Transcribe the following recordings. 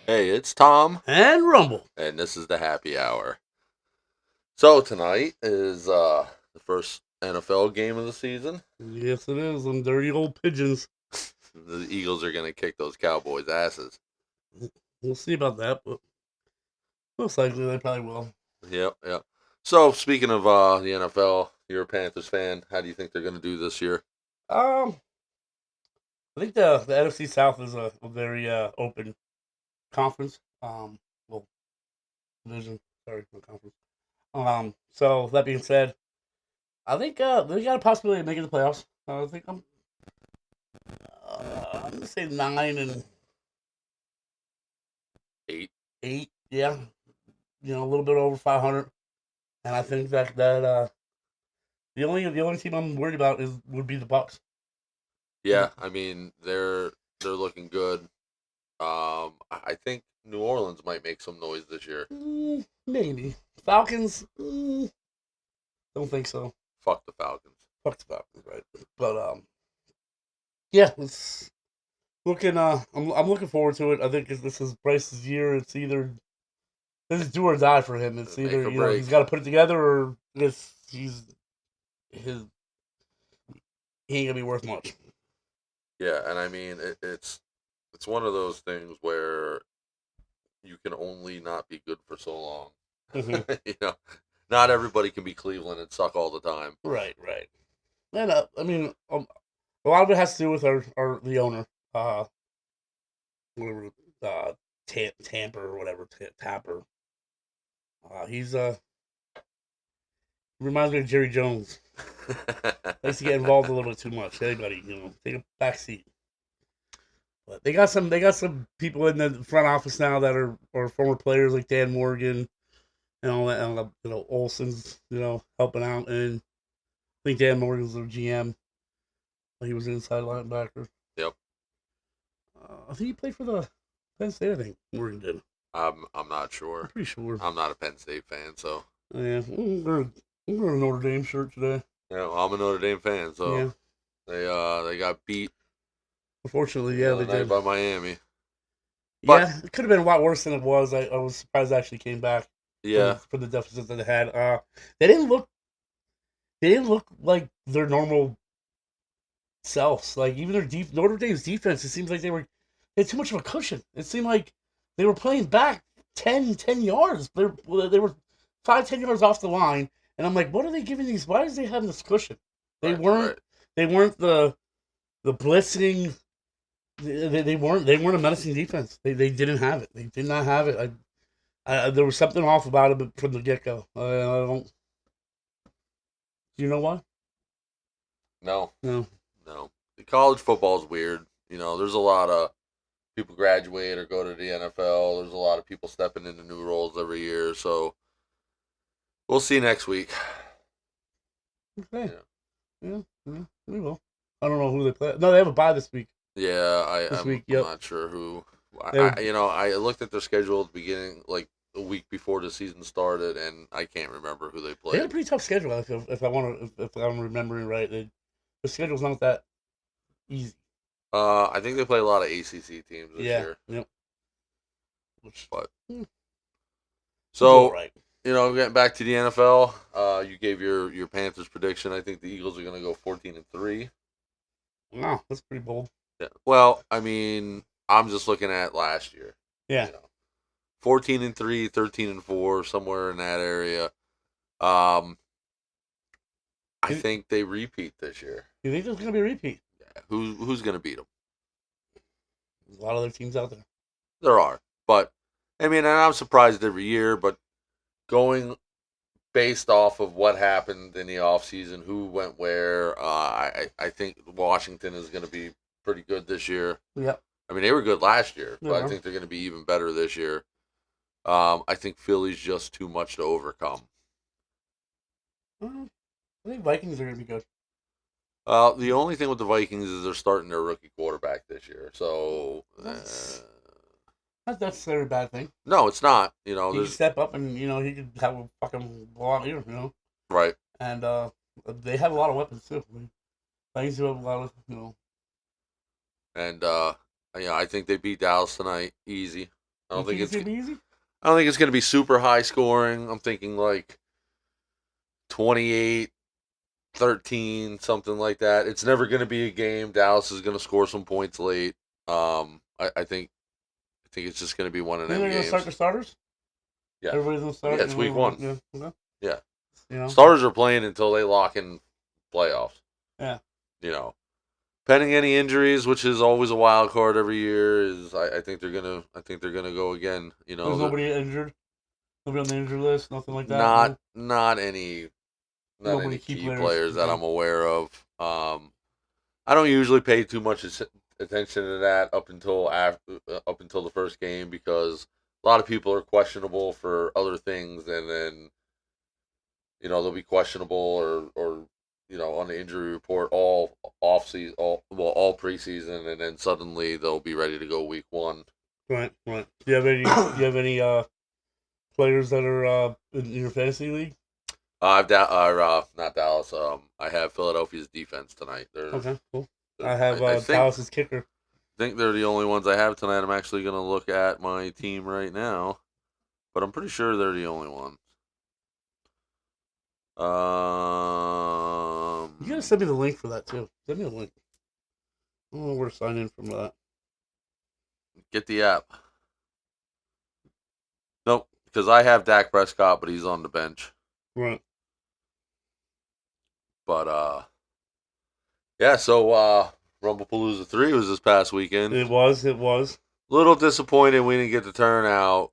Hey, it's Tom, And Rumble. and this is the happy hour. So tonight is the first NFL game of the season. Yes, it is. Them dirty old pigeons. The Eagles are going to kick those Cowboys' asses. We'll see about that, but most likely they probably will. Yep, yep. So speaking of the NFL, you're a Panthers fan. How do you think they're going to do this year? Um, I think the NFC South is a very open conference. Well, division. Sorry, not conference. So that being said, I think they got a possibility of making the playoffs. I think I'm gonna say 9-8. 8. Yeah, a little bit over 500, and I think that the only team I'm worried about would be the Bucks. Yeah, I mean they're looking good. I think New Orleans might make some noise this year. Maybe Falcons. Don't think so. Fuck the Falcons. Fuck the Falcons, right? But yeah, it's looking. I'm looking forward to it. I think this is Bryce's year. It's either this is do or die for him. It's Make either or break. he's got to put it together or he's his he ain't gonna be worth much. Yeah, and I mean it's one of those things where you can only not be good for so long. Mm-hmm. Not everybody can be Cleveland and suck all the time. Right. And I mean, a lot of it has to do with our the owner. Whatever. Tamper or whatever. Tapper. He's reminds me of Jerry Jones. Likes to get involved a little bit too much. Everybody, take a back seat. But they got some people in the front office now that are former players like Dan Morgan and all that, and Olsen's helping out, and I think Dan Morgan's their GM. He was inside linebacker. Yep. I think he played for the Penn State. I think Morgan did. I'm not sure. I'm pretty sure. I'm not a Penn State fan, so Yeah, I'm wearing a Notre Dame shirt today. yeah, well, I'm a Notre Dame fan, so Yeah. they got beat. Unfortunately, yeah, they did by Miami. But, yeah, it could have been a lot worse than it was. I was surprised they actually came back. Yeah. From the deficit that they had. They didn't look like their normal selves. Like even their Notre Dame's defense, it seems like they had too much of a cushion. It seemed like they were playing back 10 yards. They were 5-10 yards off the line, and I'm like, what are they giving these? Why is they having this cushion? They weren't the blitzing. They weren't a menacing defense. They didn't have it. They did not have it. There was something off about it from the get go. I don't. Do you know why? No. No. The college football is weird. There's a lot of people graduate or go to the NFL. There's a lot of people stepping into new roles every year. So we'll see next week. Okay. Yeah, we will. I don't know who they play. No, they have a bye this week. Yeah, I'm not sure who. I looked at their schedule at the beginning, like a week before the season started, and I can't remember who they played. They had a pretty tough schedule. If I'm remembering right, the schedule's not that easy. I think they play a lot of ACC teams this year. Yep. So, right. Getting back to the NFL, you gave your Panthers prediction. I think the Eagles are going to go 14-3. Wow, that's pretty bold. Yeah. Well, I mean, I'm just looking at last year. Yeah. 14-3, 13-4, somewhere in that area. I think they repeat this year. You think there's going to be a repeat? Yeah. Who's going to beat them? There's a lot of other teams out there. There are, but I mean, and I'm surprised every year, but going based off of what happened in the offseason, who went where, I think Washington is going to be pretty good this year. Yep. I mean, they were good last year, but I think they're going to be even better this year. I think Philly's just too much to overcome. I think Vikings are going to be good. The only thing with the Vikings is they're starting their rookie quarterback this year, so not necessarily a bad thing. No, it's not. He could step up and he could have a fucking blowout year. Right. And they have a lot of weapons too. Titans do have a lot of And I think they beat Dallas tonight easy. I don't think it's it's gonna be easy. I don't think it's going to be super high scoring. I'm thinking like 28-13, something like that. It's never going to be a game. Dallas is going to score some points late. I think it's just going to be one of Then them they're gonna games. start the starters. Yeah, Everybody's gonna start. Yeah, it's week one. Yeah. Yeah. Starters are playing until they lock in playoffs. Yeah. Pending any injuries, which is always a wild card every year, I think they're gonna go again. There's nobody injured. Nobody on the injured list. Nothing like that. Not any key players that okay. I'm aware of. I don't usually pay too much attention to that up until the first game, because a lot of people are questionable for other things, and then they'll be questionable or on the injury report all off season, all preseason, and then suddenly they'll be ready to go week one. Right. Do you have any players that are in your fantasy league? Not Dallas. I have Philadelphia's defense tonight. Okay, cool. I have Dallas's kicker. I think they're the only ones I have tonight. I'm actually going to look at my team right now, but I'm pretty sure they're the only ones. You gotta send me the link for that too. Send me a link. I don't know where to sign in from that. Get the app. Nope, because I have Dak Prescott, but he's on the bench. Right. But yeah. So Rumblepalooza 3 was this past weekend. It was. Little disappointed we didn't get the turnout.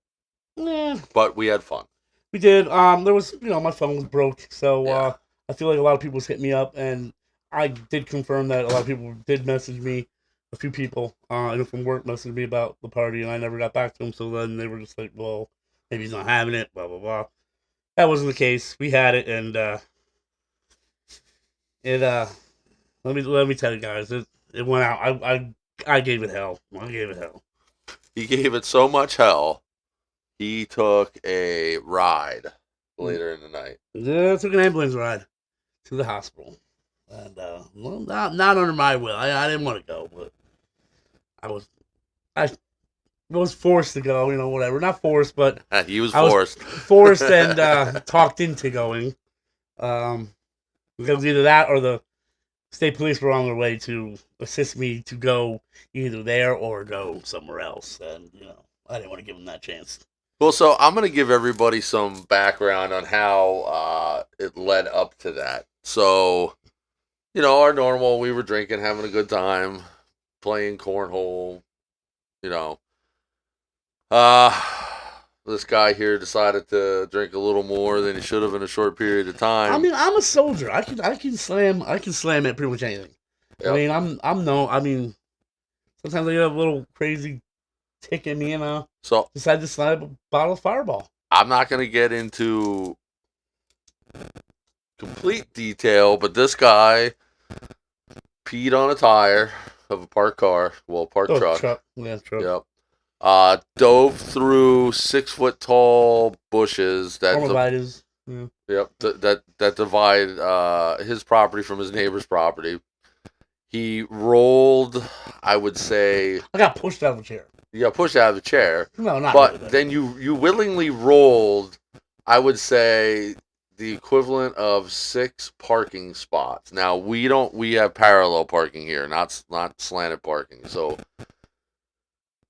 But we had fun. We did. There was, my phone was broke, so I feel like a lot of people hit me up, and I did confirm that a lot of people did message me. A few people, from work messaged me about the party, and I never got back to them. So then they were just like, "Well, maybe he's not having it." Blah blah blah. That wasn't the case. We had it, and let me tell you guys, it went out. I gave it hell. He gave it so much hell. He took a ride later in the night. Yeah, I took an ambulance ride to the hospital, and not under my will. I didn't want to go, but I was forced to go. Whatever. Not forced, but he was forced. Forced and talked into going. Because either that or the state police were on their way to assist me to go either there or go somewhere else, and I didn't want to give them that chance. Well, so I'm going to give everybody some background on how it led up to that. So, our normal, we were drinking, having a good time, playing cornhole, this guy here decided to drink a little more than he should have in a short period of time. I mean, I'm a soldier. I can slam at pretty much anything. Yep. I mean, sometimes I get a little crazy tick in me, so decided to slide a bottle of Fireball. I'm not going to get into complete detail, but this guy peed on a tire of a parked car, truck. Yeah, truck. Yep. Dove through 6-foot tall bushes that Yep, that divide his property from his neighbor's property. He rolled, I would say. I got pushed out of the chair. Yeah, pushed out of the chair. No, not. But really then you willingly rolled, I would say, the equivalent of 6 parking spots. Now we have parallel parking here, not slanted parking. So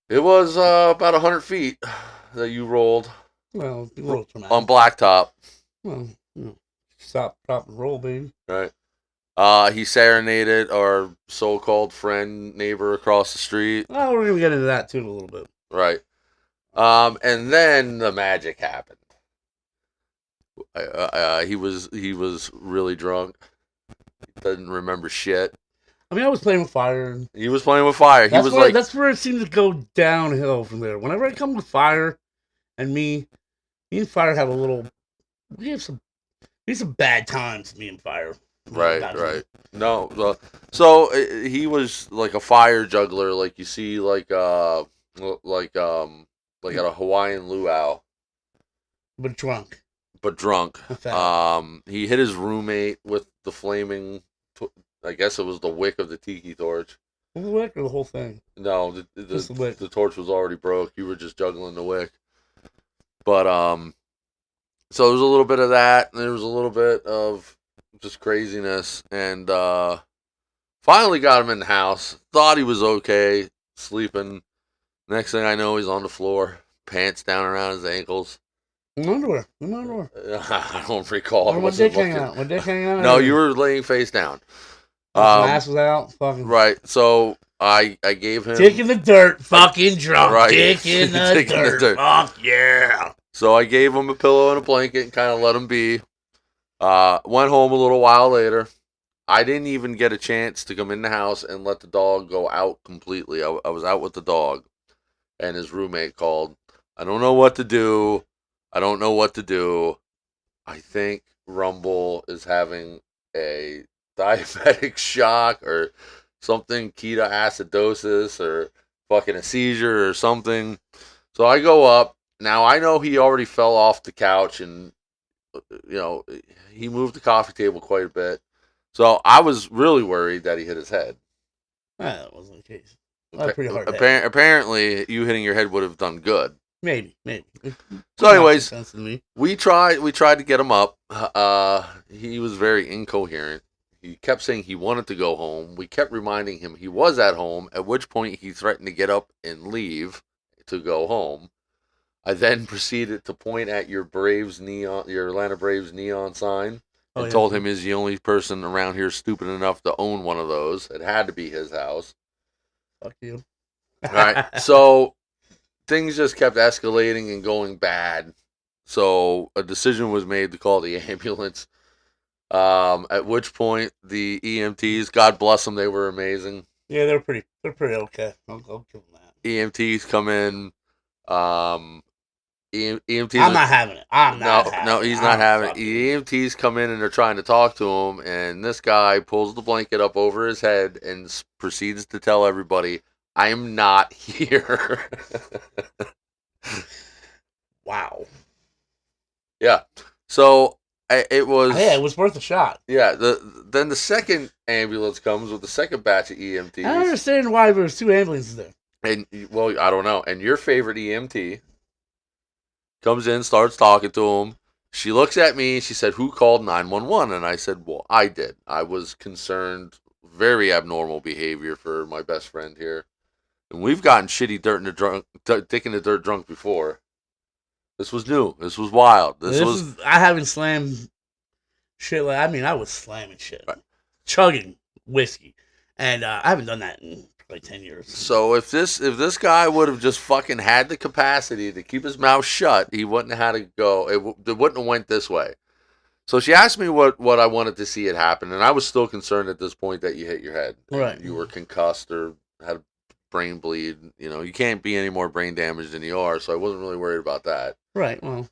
it was about 100 feet that you rolled. Well, you rolled on blacktop. Well, stop, drop, and roll, baby. Right. He serenaded our so-called friend, neighbor across the street. Well, we're gonna get into that too in a little bit. Right. And then the magic happened. He was really drunk. He doesn't remember shit. I mean, I was playing with fire. He was playing with fire. That's where it seems to go downhill from there. Whenever I come with fire, and me and fire have we have some bad times. Me and fire. Right. No, so he was like a fire juggler, like you see, like at a Hawaiian luau. But drunk. He hit his roommate with the flaming. I guess it was the wick of the tiki torch. The wick or the whole thing? No, Just the wick. the torch was already broke. You were just juggling the wick. But so there was a little bit of that, and there was a little bit of just craziness, and finally got him in the house. Thought he was okay, sleeping. Next thing I know, he's on the floor, pants down around his ankles. In underwear. In underwear. I don't recall. I Or my wasn't dick hanging looking. out. My dick hanging out. No, you were laying face down. My ass was out. Fucking. Right. So I gave him Dick in the dirt. Fucking drunk. Right. Dick in the Dick in the dirt. dirt. Fuck yeah. So I gave him a pillow and a blanket and kind of let him be. Went home a little while later. I didn't even get a chance to come in the house and let the dog go out completely. I was out with the dog, and his roommate called. I don't know what to do. I think Rumble is having a diabetic shock or something, ketoacidosis or fucking a seizure or something. So I go up. Now I know he already fell off the couch and, he moved the coffee table quite a bit. So I was really worried that he hit his head. That wasn't the case. Pretty hard. Apparently, you hitting your head would have done good. Maybe. So, anyways, we tried to get him up. He was very incoherent. He kept saying he wanted to go home. We kept reminding him he was at home, at which point he threatened to get up and leave to go home. I then proceeded to point at your Atlanta Braves neon sign, and told him he's the only person around here stupid enough to own one of those. It had to be his house. Fuck you. All right, so things just kept escalating and going bad. So a decision was made to call the ambulance. At which point the EMTs, God bless them, they were amazing. Yeah, they're pretty okay. I'll give them that. EMTs come in. EMTs. I'm not having it. No, he's not having it. EMTs come in and they're trying to talk to him, and this guy pulls the blanket up over his head and proceeds to tell everybody, "I'm not here." Wow. Yeah. So it was. Yeah, it was worth a shot. Yeah. Then the second ambulance comes with the second batch of EMTs. I don't understand why there was 2 ambulances there. And I don't know. And your favorite EMT comes in, starts talking to him. She looks at me. She said, "Who called 911?" And I said, "Well, I did. I was concerned. Very abnormal behavior for my best friend here. And we've gotten shitty dick in the dirt drunk before. This was new. This was wild. I haven't slammed shit I was slamming shit. Right. Chugging whiskey. And I haven't done that in like 10 years. So if this guy would have just fucking had the capacity to keep his mouth shut, he wouldn't have had to go. It wouldn't have went this way. So she asked me what I wanted to see it happen, and I was still concerned at this point that you hit your head. Right. You were concussed or had a brain bleed. You can't be any more brain damaged than you are, so I wasn't really worried about that. Right. Well.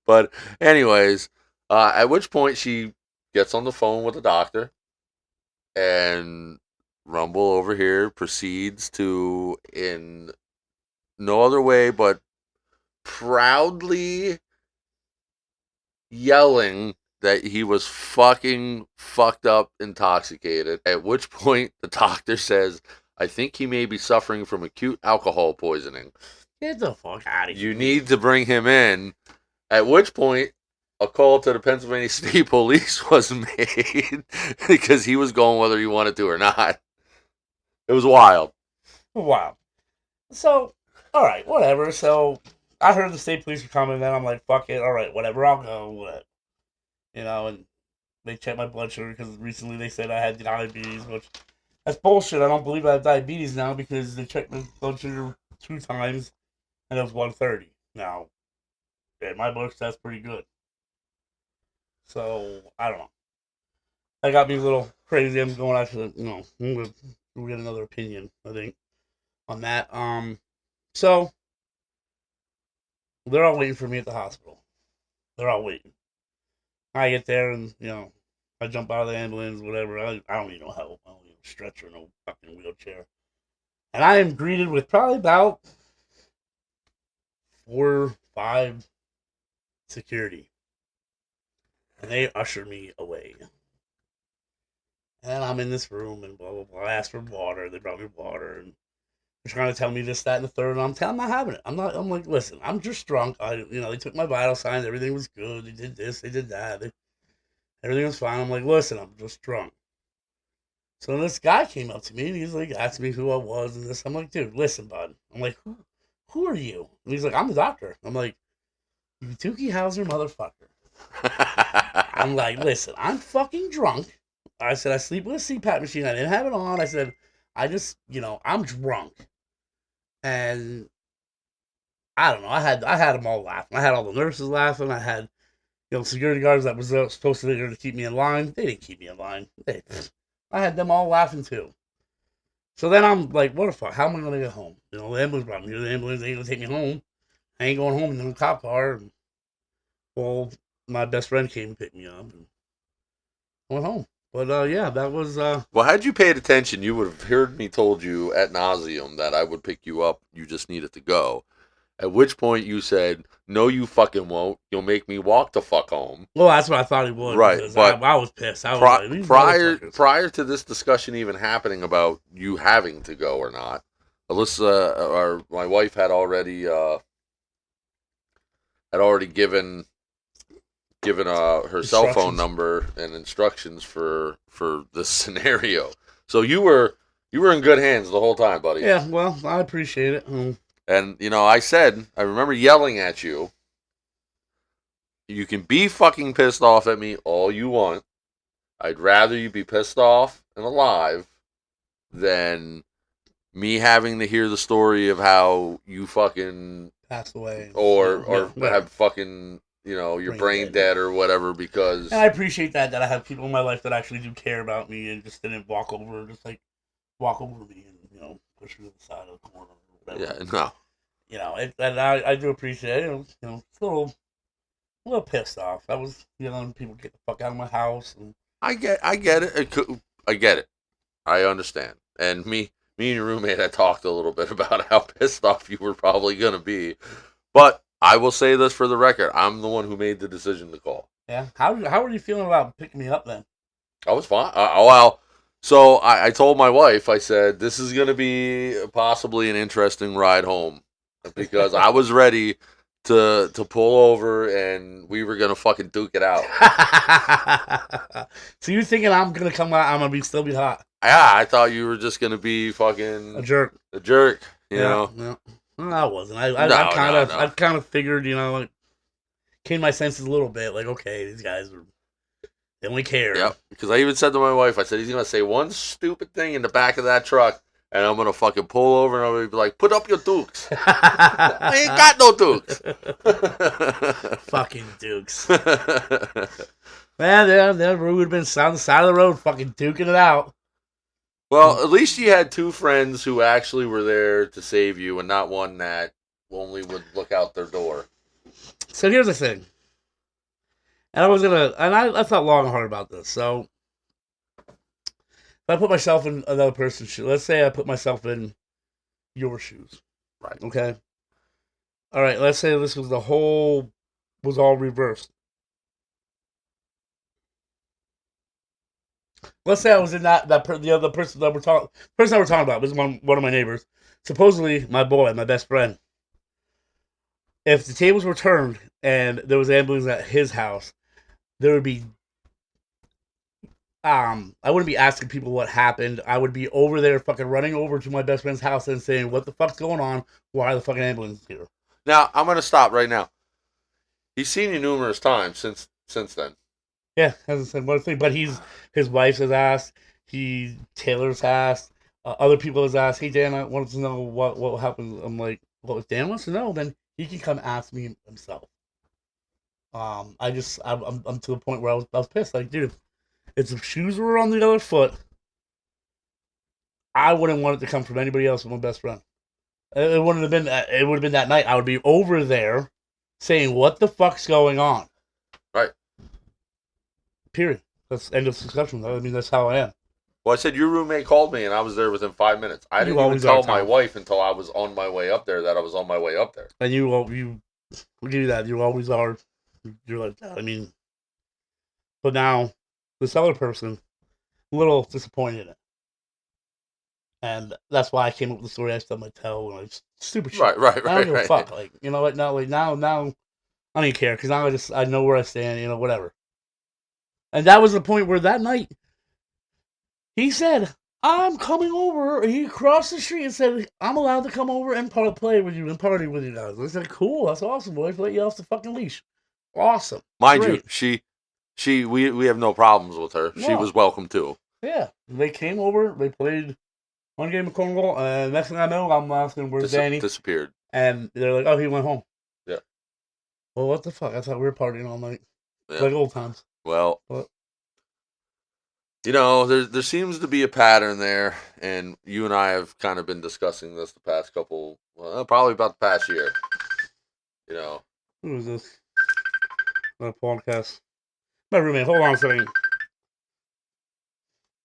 But anyways, at which point she gets on the phone with the doctor, and Rumble over here proceeds to, in no other way but proudly yelling that he was fucking fucked up, intoxicated. At which point the doctor says, "I think he may be suffering from acute alcohol poisoning. Get the fuck out of here. You need to bring him in." At which point a call to the Pennsylvania State Police was made because he was going whether he wanted to or not. It was wild. Wow. So, all right, whatever. So, I heard the state police were coming, and I'm like, fuck it, all right, whatever, I'll go, whatever. And they checked my blood sugar because recently they said I had diabetes, which that's bullshit. I don't believe I have diabetes now because they checked my blood sugar 2 times, and it was 130. Now, my books, that's pretty good. So, I don't know. That got me a little crazy. I'm going out to, we'll get another opinion, I think, on that. So they're all waiting for me at the hospital. They're all waiting. I get there and, I jump out of the ambulance, whatever. I don't need no help. I don't need a stretcher, no fucking wheelchair. And I am greeted with probably about 4 or 5 security. And they usher me away. And I'm in this room and blah, blah, blah. I asked for water. They brought me water. And they're trying to tell me this, that, and the third. And I'm not having it. I'm like, listen, I'm just drunk. They took my vital signs. Everything was good. They did this. They did that. Everything was fine. I'm like, listen, I'm just drunk. So then this guy came up to me and he's like, asked me who I was and this. I'm like, dude, listen, bud. I'm like, who are you? And he's like, I'm the doctor. I'm like, you Dookie Howser motherfucker. I'm like, listen, I'm fucking drunk. I said, I sleep with a CPAP machine. I didn't have it on. I said, I'm drunk. And I don't know. I had them all laughing. I had all the nurses laughing. I had, security guards that was supposed to be there to keep me in line. They didn't keep me in line. I had them all laughing too. So then I'm like, what the fuck? How am I gonna get home? The ambulance brought me here. The ambulance ain't gonna take me home. I ain't going home in the cop car. And, well, my best friend came and picked me up and I went home. But yeah, that was. Well, had you paid attention, you would have heard me told you at nauseum that I would pick you up. You just needed to go. At which point you said, "No, you fucking won't. You'll make me walk the fuck home." Well, that's what I thought he would. Right, but I was pissed. I was like, these prior to this discussion even happening about you having to go or not, Alyssa, or my wife, had already given her cell phone number and instructions for this scenario. So you were in good hands the whole time, buddy. Yeah, well, I appreciate it. And I remember yelling at you. You can be fucking pissed off at me all you want. I'd rather you be pissed off and alive than me having to hear the story of how you fucking passed away or have fucking your brain dead or whatever. Because and I appreciate that I have people in my life that actually do care about me and just didn't walk over me and push me to the side of the corner or whatever. Yeah, no. And I do appreciate it. It's a little pissed off. I was, people get the fuck out of my house. And I get it. I get it. I understand. And me and your roommate had talked a little bit about how pissed off you were probably gonna be. But I will say this for the record: I'm the one who made the decision to call. Yeah. How are you feeling about picking me up then? I was fine. Well, so I told my wife. I said this is gonna be possibly an interesting ride home because I was ready to pull over and we were gonna fucking duke it out. So you're thinking I'm gonna come out? I'm gonna still be hot? Yeah, I thought you were just gonna be fucking a jerk. A jerk, you know. No, I wasn't. I kind of figured, like, came to my senses a little bit. Like, okay, these guys they only care. Yep. Because I even said to my wife, I said he's gonna say one stupid thing in the back of that truck. And I'm going to fucking pull over and I'm going to be like, put up your dukes. I ain't got no dukes. Fucking dukes. Man, they would have been on the side of the road fucking duking it out. Well, at least you had two friends who actually were there to save you and not one that only would look out their door. So here's the thing. And I thought long and hard about this. So if I put myself in another person's shoes, let's say I put myself in your shoes. Right. Okay. All right. Let's say this was all reversed. Let's say I was in the other person that we're talking about was one of my neighbors, supposedly my boy, my best friend. If the tables were turned and there was ambulance at his house, there would be. I wouldn't be asking people what happened. I would be over there fucking running over to my best friend's house and saying, what the fuck's going on? Why are the fucking ambulance here? Now, I'm going to stop right now. He's seen you numerous times since then. Yeah, hasn't said one thing, but his wife has asked, Taylor's asked, other people has asked, hey, Dan, I wanted to know what happened. I'm like, well, if Dan wants to know, then he can come ask me himself. I'm to the point where I was pissed. Like, dude, if the shoes were on the other foot, I wouldn't want it to come from anybody else but my best friend. It wouldn't have been. It would have been that night. I would be over there saying, "What the fuck's going on?" Right. Period. That's end of discussion. I mean, that's how I am. Well, I said your roommate called me, and I was there within 5 minutes. I didn't even tell my wife until I was on my way up there that I was on my way up there. And you do that. You always are. You're like that. I mean, But now, this other person, a little disappointed in it. And that's why I came up with the story I still might tell when it's stupid shit. Right, right, I don't right, give a right. fuck. Like, you know what? Now, I don't even care because now I know where I stand. You know, whatever. And that was the point where that night he said, "I'm coming over." He crossed the street and said, "I'm allowed to come over and play with you and party with you guys." I said, "Cool, that's awesome, boys. Let you off the fucking leash. Awesome, Mind great." you, we have no problems with her. She No, was welcome too. yeah, they came over. They played one game of cornhole, and next thing I know, I'm asking, "Where's Danny?" Disappeared. And they're like, "Oh, he went home." Yeah. Well, what the fuck? I thought we were partying all night, Yeah. like old times. Well, But there seems to be a pattern there, and you and I have kind of been discussing this the past couple, probably about the past year. You know. who is this? A podcast. My roommate. Hold on a second.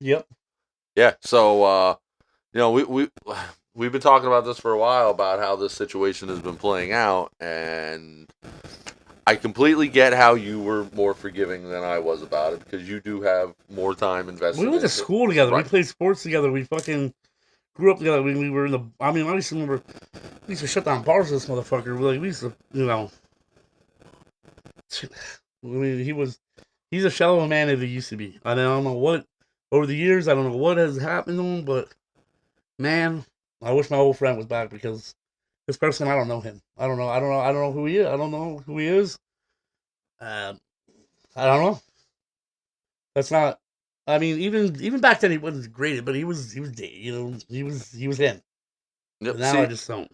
Yep. Yeah. So, we've been talking about this for a while about how this situation has been playing out, and I completely get how you were more forgiving than I was about it because you do have more time invested. We went to into school together. Right. We played sports together. We fucking grew up together. We were in the. I mean, I used to remember. We used to shut down bars with this motherfucker. We used to, you know. I mean, he's a shallow man as he used to be. I don't know what, over the years, I don't know what has happened to him, but man, I wish my old friend was back because this person, I don't know him. I don't know who he is. I don't know who he is. I don't know. That's not. I mean, even back then he wasn't great, but he was you know he was him. Yep. But now I just don't.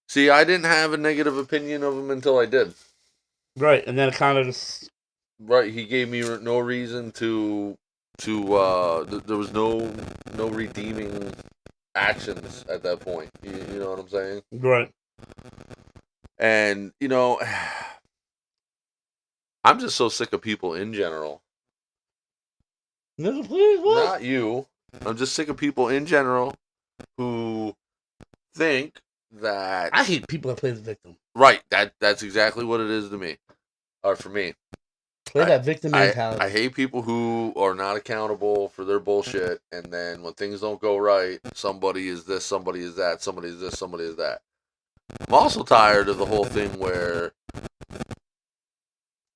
See, I didn't have a negative opinion of him until I did. Right, and then it kind of just Right, he gave me no reason to there was no redeeming actions at that point. You know what I'm saying? right. And I'm just so sick of people in general. No, please, what? Not you. I'm just sick of people in general who think that I hate people that play the victim. right. That's exactly what it is to me, or for me. Play that victim mentality. I hate people who are not accountable for their bullshit, and then when things don't go right, somebody is this, somebody is that, somebody is this, somebody is that. I'm also tired of the whole thing where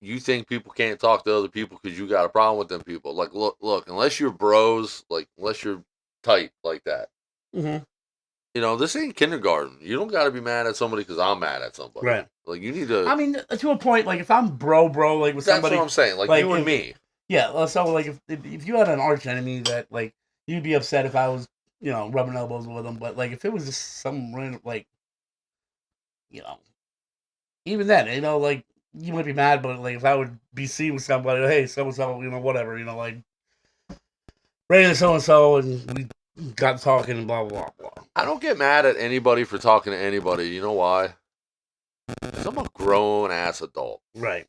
you think people can't talk to other people because you got a problem with them people. Like, look, unless you're bros, like, unless you're tight like that, Mm-hmm. this ain't kindergarten. You don't got to be mad at somebody because I'm mad at somebody. Right. Like, you need to. I mean, to a point, like if I'm bro, like with That's somebody, what I'm saying. Like you and me. Yeah. So like if you had an arch enemy that like you'd be upset if I was rubbing elbows with them, but like if it was just some random like even then like you might be mad, but like if I would be seen with somebody, hey, so and so, whatever, like ran into so and so, and we got talking and blah blah blah. I don't get mad at anybody for talking to anybody. You know why? Because I'm a grown ass adult. Right.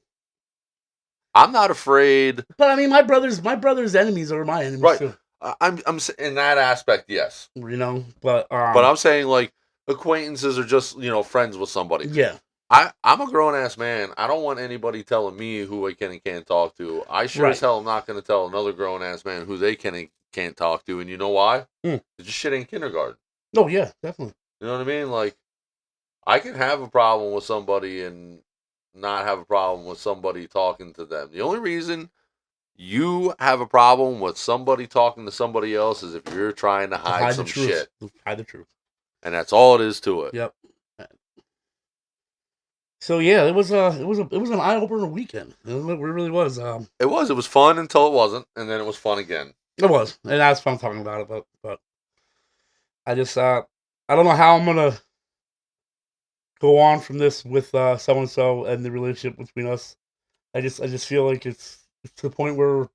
I'm not afraid. But I mean, my brother's enemies are my enemies Right. too. I'm in that aspect, yes. But I'm saying like acquaintances are just friends with somebody. Yeah. I'm a grown ass man. I don't want anybody telling me who I can and can't talk to. I sure as hell am not going to tell another grown ass man who they can and can't talk to. And you know why? It's just shit ain't kindergarten. Oh yeah, definitely. You know what I mean? Like, I can have a problem with somebody and not have a problem with somebody talking to them. The only reason you have a problem with somebody talking to somebody else is if you're trying to hide some shit. Hide the truth. And that's all it is to it. Yep. So yeah, it was an eye opener weekend. It really was. It was fun until it wasn't, and then it was fun again. It was, and that's fun talking about it. But I just I don't know how I'm gonna go on from this with so and so and the relationship between us. I just feel like it's to the point where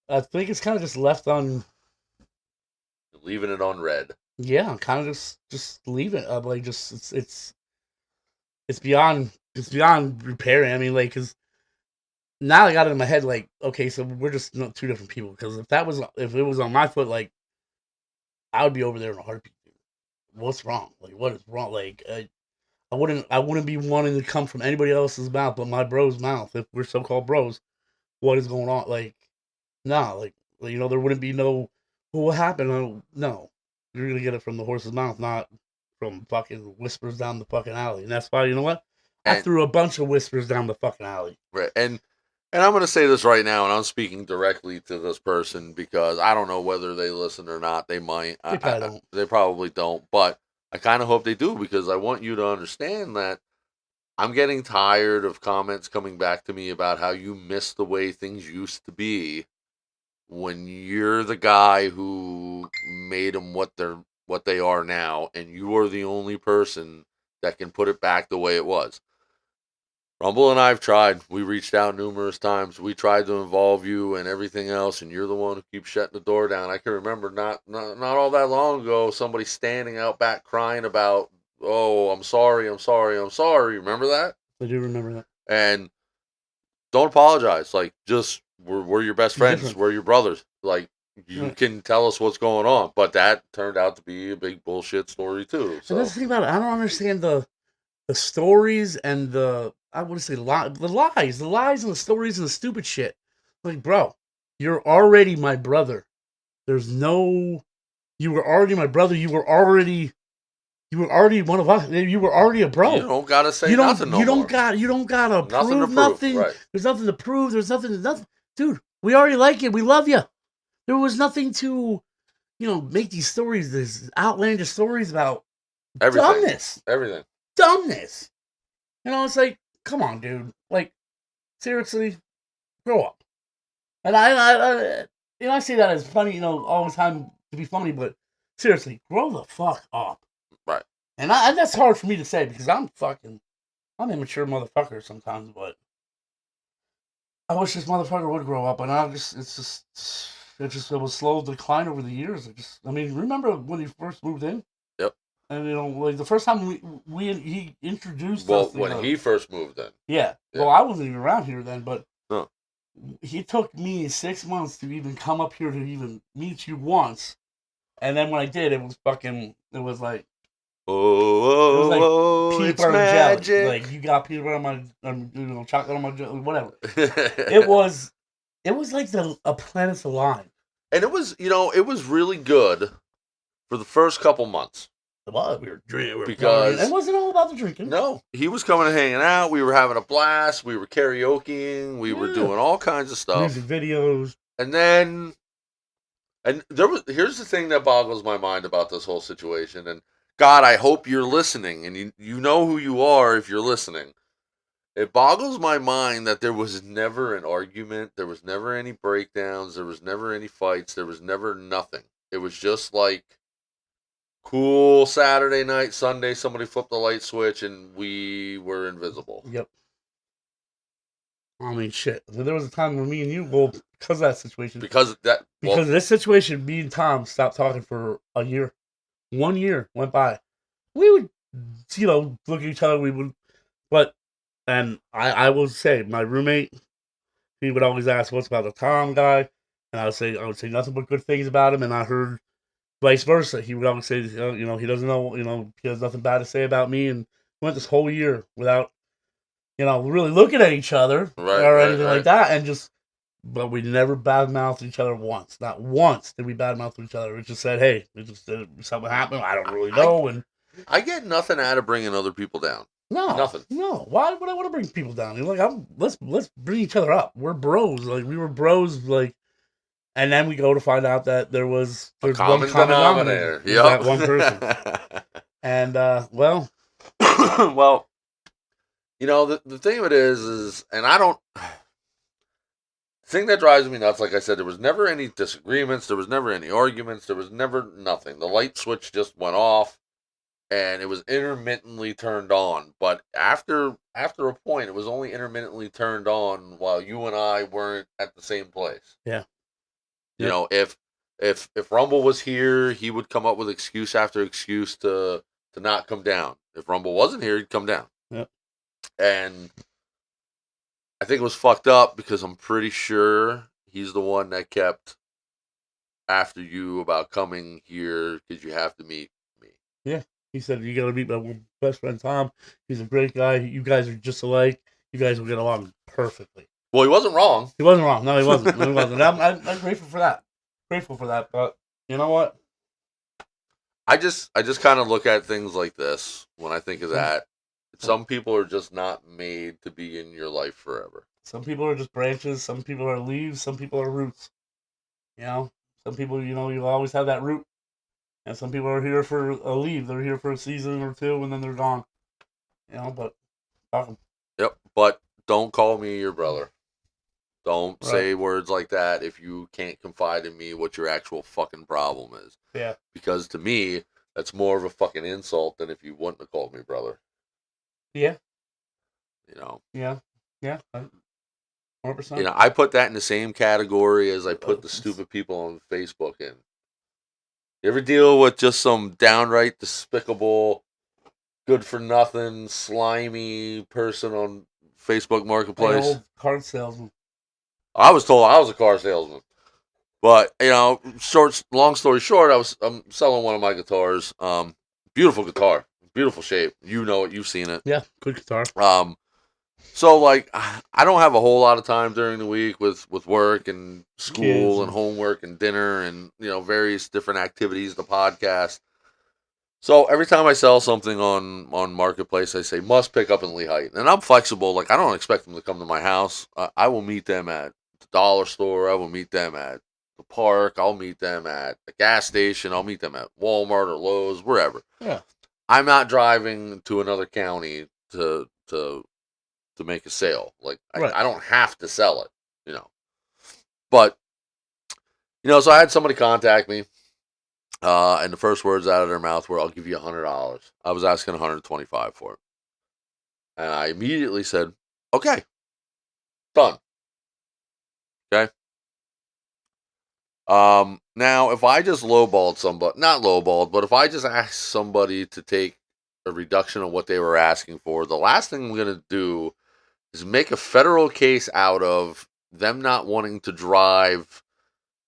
I think it's kind of just left on. Leaving it on red. Yeah, kind of just leave it. Like just it's beyond repairing. I mean, like, cause now I got it in my head, like, okay, so we're just not two different people. Because if it was on my foot, like, I would be over there in a heartbeat. What's wrong? Like, what is wrong? Like, I wouldn't be wanting to come from anybody else's mouth but my bro's mouth if we're so called bros. what is going on. Like, nah, like, there wouldn't be no, well, what happened? No, you're gonna get it from the horse's mouth, not from fucking whispers down the fucking alley. And that's why, you know what? I And threw a bunch of whispers down the fucking alley. right, and I'm going to say this right now, and I'm speaking directly to this person because I don't know whether they listen or not. They might. They probably don't. They probably don't, but I kind of hope they do because I want you to understand that I'm getting tired of comments coming back to me about how you miss the way things used to be when you're the guy who made them what they are now, and you are the only person that can put it back the way it was. Rumble and I've tried. We reached out numerous times. We tried to involve you and everything else, and you're the one who keeps shutting the door down. I can remember not all that long ago, somebody standing out back crying about, "Oh, I'm sorry, I'm sorry, I'm sorry." Remember that? I do remember that. And don't apologize. Like, just we're your best friends. Different. We're your brothers. Like, you Right. can tell us what's going on. But that turned out to be a big bullshit story too. And So that's the thing about it. I don't understand the stories and I wouldn't say the lies and the stories and the stupid shit. Like, bro, you're already my brother. There's no, you were already my brother. You were already one of us. You were already a bro. you don't gotta say You don't. nothing no You more. don't got. You don't gotta Nothing to prove prove, nothing. right. There's nothing to prove. There's nothing. Nothing, dude. We already like it. We love you. There was nothing to, make these stories, these outlandish stories about Everything. dumbness. Everything. Dumbness. It's like, come on, dude. Like, seriously, grow up. And I say that as funny, all the time to be funny, but seriously, grow the fuck up. Right. And that's hard for me to say because I'm immature motherfucker sometimes, but I wish this motherfucker would grow up. And it was slow decline over the years. Remember when he first moved in? Yep. And like the first time he introduced Well, us. when he first moved in. Yeah. Yeah. Well, I wasn't even around here then, but No. he took me 6 months to even come up here to even meet you once. And then when I did, it was like, Oh, peanut it's butter and magic. jelly. Like, you got peanut butter on my, chocolate on my jelly, whatever. It was like a planet's aligned. And it was really good for the first couple months. Well, we were drinking. Because it wasn't all about the drinking. No, he was coming and hanging out. We were having a blast. We were karaokeing. We were doing all kinds of stuff. Music videos. And here's the thing that boggles my mind about this whole situation. And God, I hope you're listening, and you know who you are if you're listening. It boggles my mind that there was never an argument. There was never any breakdowns. There was never any fights. There was never nothing. It was just like cool Saturday night, Sunday, somebody flipped the light switch, and we were invisible. Yep. I mean, shit. There was a time when me and you, because of that situation. Because of this situation, me and Tom stopped talking for a year. 1 year went by. We would, look at each other. And I will say, my roommate, he would always ask, "What's about the Tom guy?" And I would say nothing but good things about him. And I heard vice versa. He would always say, he doesn't know, he has nothing bad to say about me. And went this whole year without, really looking at each other or anything like that. But we never badmouthed each other once. Not once did we badmouth each other. We just said, "Hey, something happened. I don't really know." I get nothing out of bringing other people down. No, nothing. No, why would I want to bring people down? Let's bring each other up. We're bros. Like, we were bros. Like, and then we go to find out that there's one common denominator. Yep. That one person. And well, well, the thing of it is, and I don't. The thing that drives me nuts, like I said, there was never any disagreements. There was never any arguments. There was never nothing. The light switch just went off, and it was intermittently turned on. But after a point, it was only intermittently turned on while you and I weren't at the same place. Yeah. If Rumble was here, he would come up with excuse after excuse to not come down. If Rumble wasn't here, he'd come down. Yep. And I think it was fucked up because I'm pretty sure he's the one that kept after you about coming here because you have to meet me. Yeah. He said, "You got to meet my best friend, Tom. He's a great guy. You guys are just alike. You guys will get along perfectly." Well, he wasn't wrong. He wasn't wrong. No, he wasn't. No, he wasn't. I'm grateful for that. Grateful for that. But you know what? I just kind of look at things like this when I think of that. Some people are just not made to be in your life forever. Some people are just branches. Some people are leaves. Some people are roots. You know, some people, you always have that root. And some people are here for a leave. They're here for a season or two, and then they're gone. But fuck 'em. Yep, but don't call me your brother. Don't Right. say words like that if you can't confide in me what your actual fucking problem is. Yeah. Because to me, that's more of a fucking insult than if you wouldn't have called me brother. Yeah. You know. Yeah. 100%. You know, I put that in the same category as I put the stupid people on Facebook in. You ever deal with just some downright despicable, good for nothing, slimy person on Facebook Like Marketplace? old card salesman. I was told I was a car salesman. But, long story short, I'm selling one of my guitars. Beautiful guitar. Beautiful shape. You know it, you've seen it. Yeah, good guitar. So like I don't have a whole lot of time during the week with work and school Kids and homework and dinner and various different activities, the podcast. So every time I sell something on Marketplace, I say must pick up in Lehighton, and I'm flexible. Like I don't expect them to come to my house. I will meet them at the dollar store. I will meet them at the park. I'll meet them at the gas station. I'll meet them at Walmart or Lowe's, wherever. Yeah. I'm not driving to another county to make a sale. Like Right. I don't have to sell it, But so I had somebody contact me, and the first words out of their mouth were, "I'll give you $100." I was asking $125 for it, and I immediately said, "Okay, done." Okay. Now if I just lowballed somebody, not lowballed, but if I just asked somebody to take a reduction of what they were asking for, the last thing I'm gonna do is make a federal case out of them not wanting to drive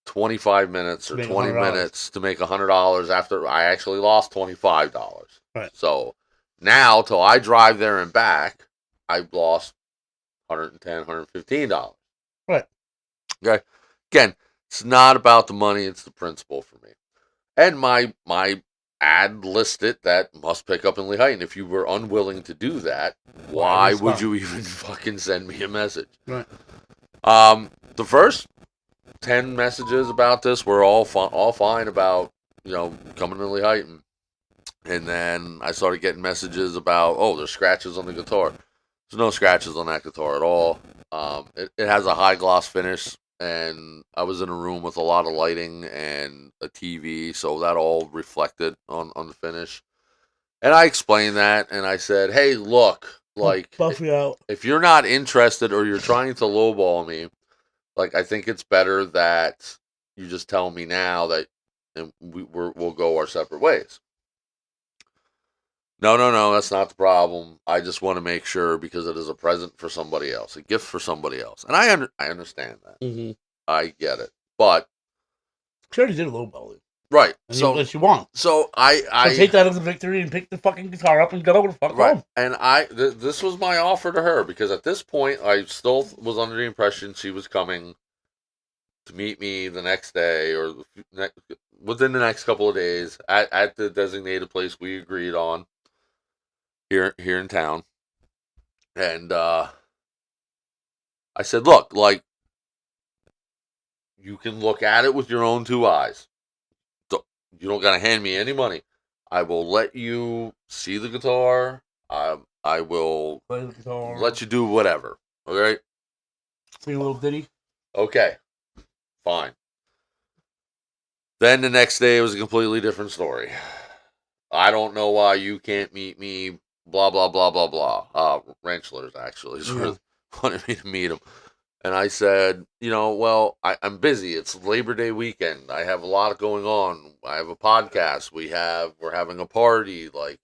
25 minutes or 20 minutes to make $100 after I actually lost $25. Right. So now, till I drive there and back, I've lost $110, $115. Right. Okay. Again, it's not about the money; it's the principle for me. And my ad listed that must pick up in Lehighton. If you were unwilling to do that, why would you even fucking send me a message? Right. The first 10 messages about this were all fine about coming to Lehighton, and then I started getting messages about there's scratches on the guitar. There's no scratches on that guitar at all. It has a high gloss finish, and I was in a room with a lot of lighting and a TV, so that all reflected on the finish. And I explained that, and I said, "Hey, look, like buff you out. If you're not interested or you're trying to lowball me, like I think it's better that you just tell me now that we'll go our separate ways." No, that's not the problem. I just want to make sure because it is a present for somebody else, a gift for somebody else, and I understand that. Mm-hmm. I get it, but she already did a low belly. Right. So she won. So I take that as a victory and pick the fucking guitar up and go to fuck home. And this was my offer to her because at this point I still was under the impression she was coming to meet me the next day or within the next couple of days at the designated place we agreed on here in town. And I said, "Look, like you can look at it with your own two eyes. You don't gotta hand me any money. I will let you see the guitar. I will play the guitar. Let you do whatever. Okay? Sing a little ditty. Okay. Fine." Then the next day it was a completely different story. "I don't know why you can't meet me. Blah blah blah blah blah." Ranchlers actually wanted me to meet him. And I said, well, I'm busy. It's Labor Day weekend. I have a lot going on. I have a podcast. We're having a party. Like,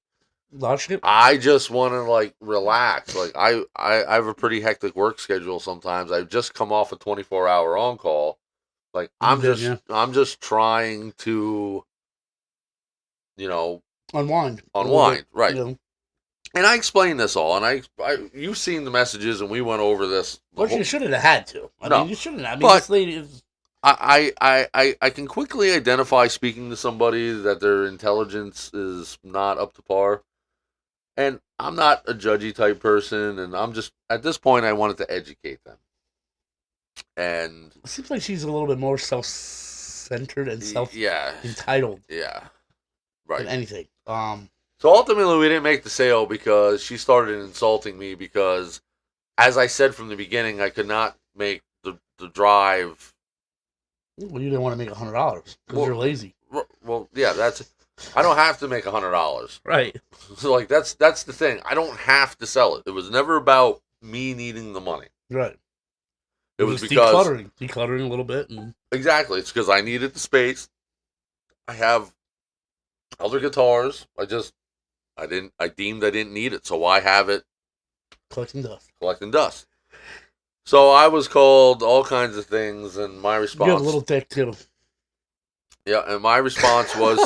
I just want to like relax. Like, I have a pretty hectic work schedule sometimes. I've just come off a 24-hour on call. Like, I'm just trying to, unwind. Right. And I explained this all, and you've seen the messages, and we went over this. But you shouldn't have had to. I No. mean, you shouldn't have. I mean, But this lady is. I can quickly identify speaking to somebody that their intelligence is not up to par. And I'm not a judgy type person, and I'm just, at this point, I wanted to educate them. And It seems like she's a little bit more self-centered and yeah, self-entitled yeah, than right. anything. So ultimately, we didn't make the sale because she started insulting me because, as I said from the beginning, I could not make the drive. Well, you didn't want to make $100 because Well, you're lazy, Well, yeah, I don't have to make $100. right? So like that's the thing. I don't have to sell it. It was never about me needing the money. Right. It was just because decluttering a little bit, and exactly. It's because I needed the space. I have other guitars. I deemed I didn't need it, so why have it collecting dust. collecting dust? So I was called all kinds of things, and my response. You have a little dick too. Yeah, and my response was.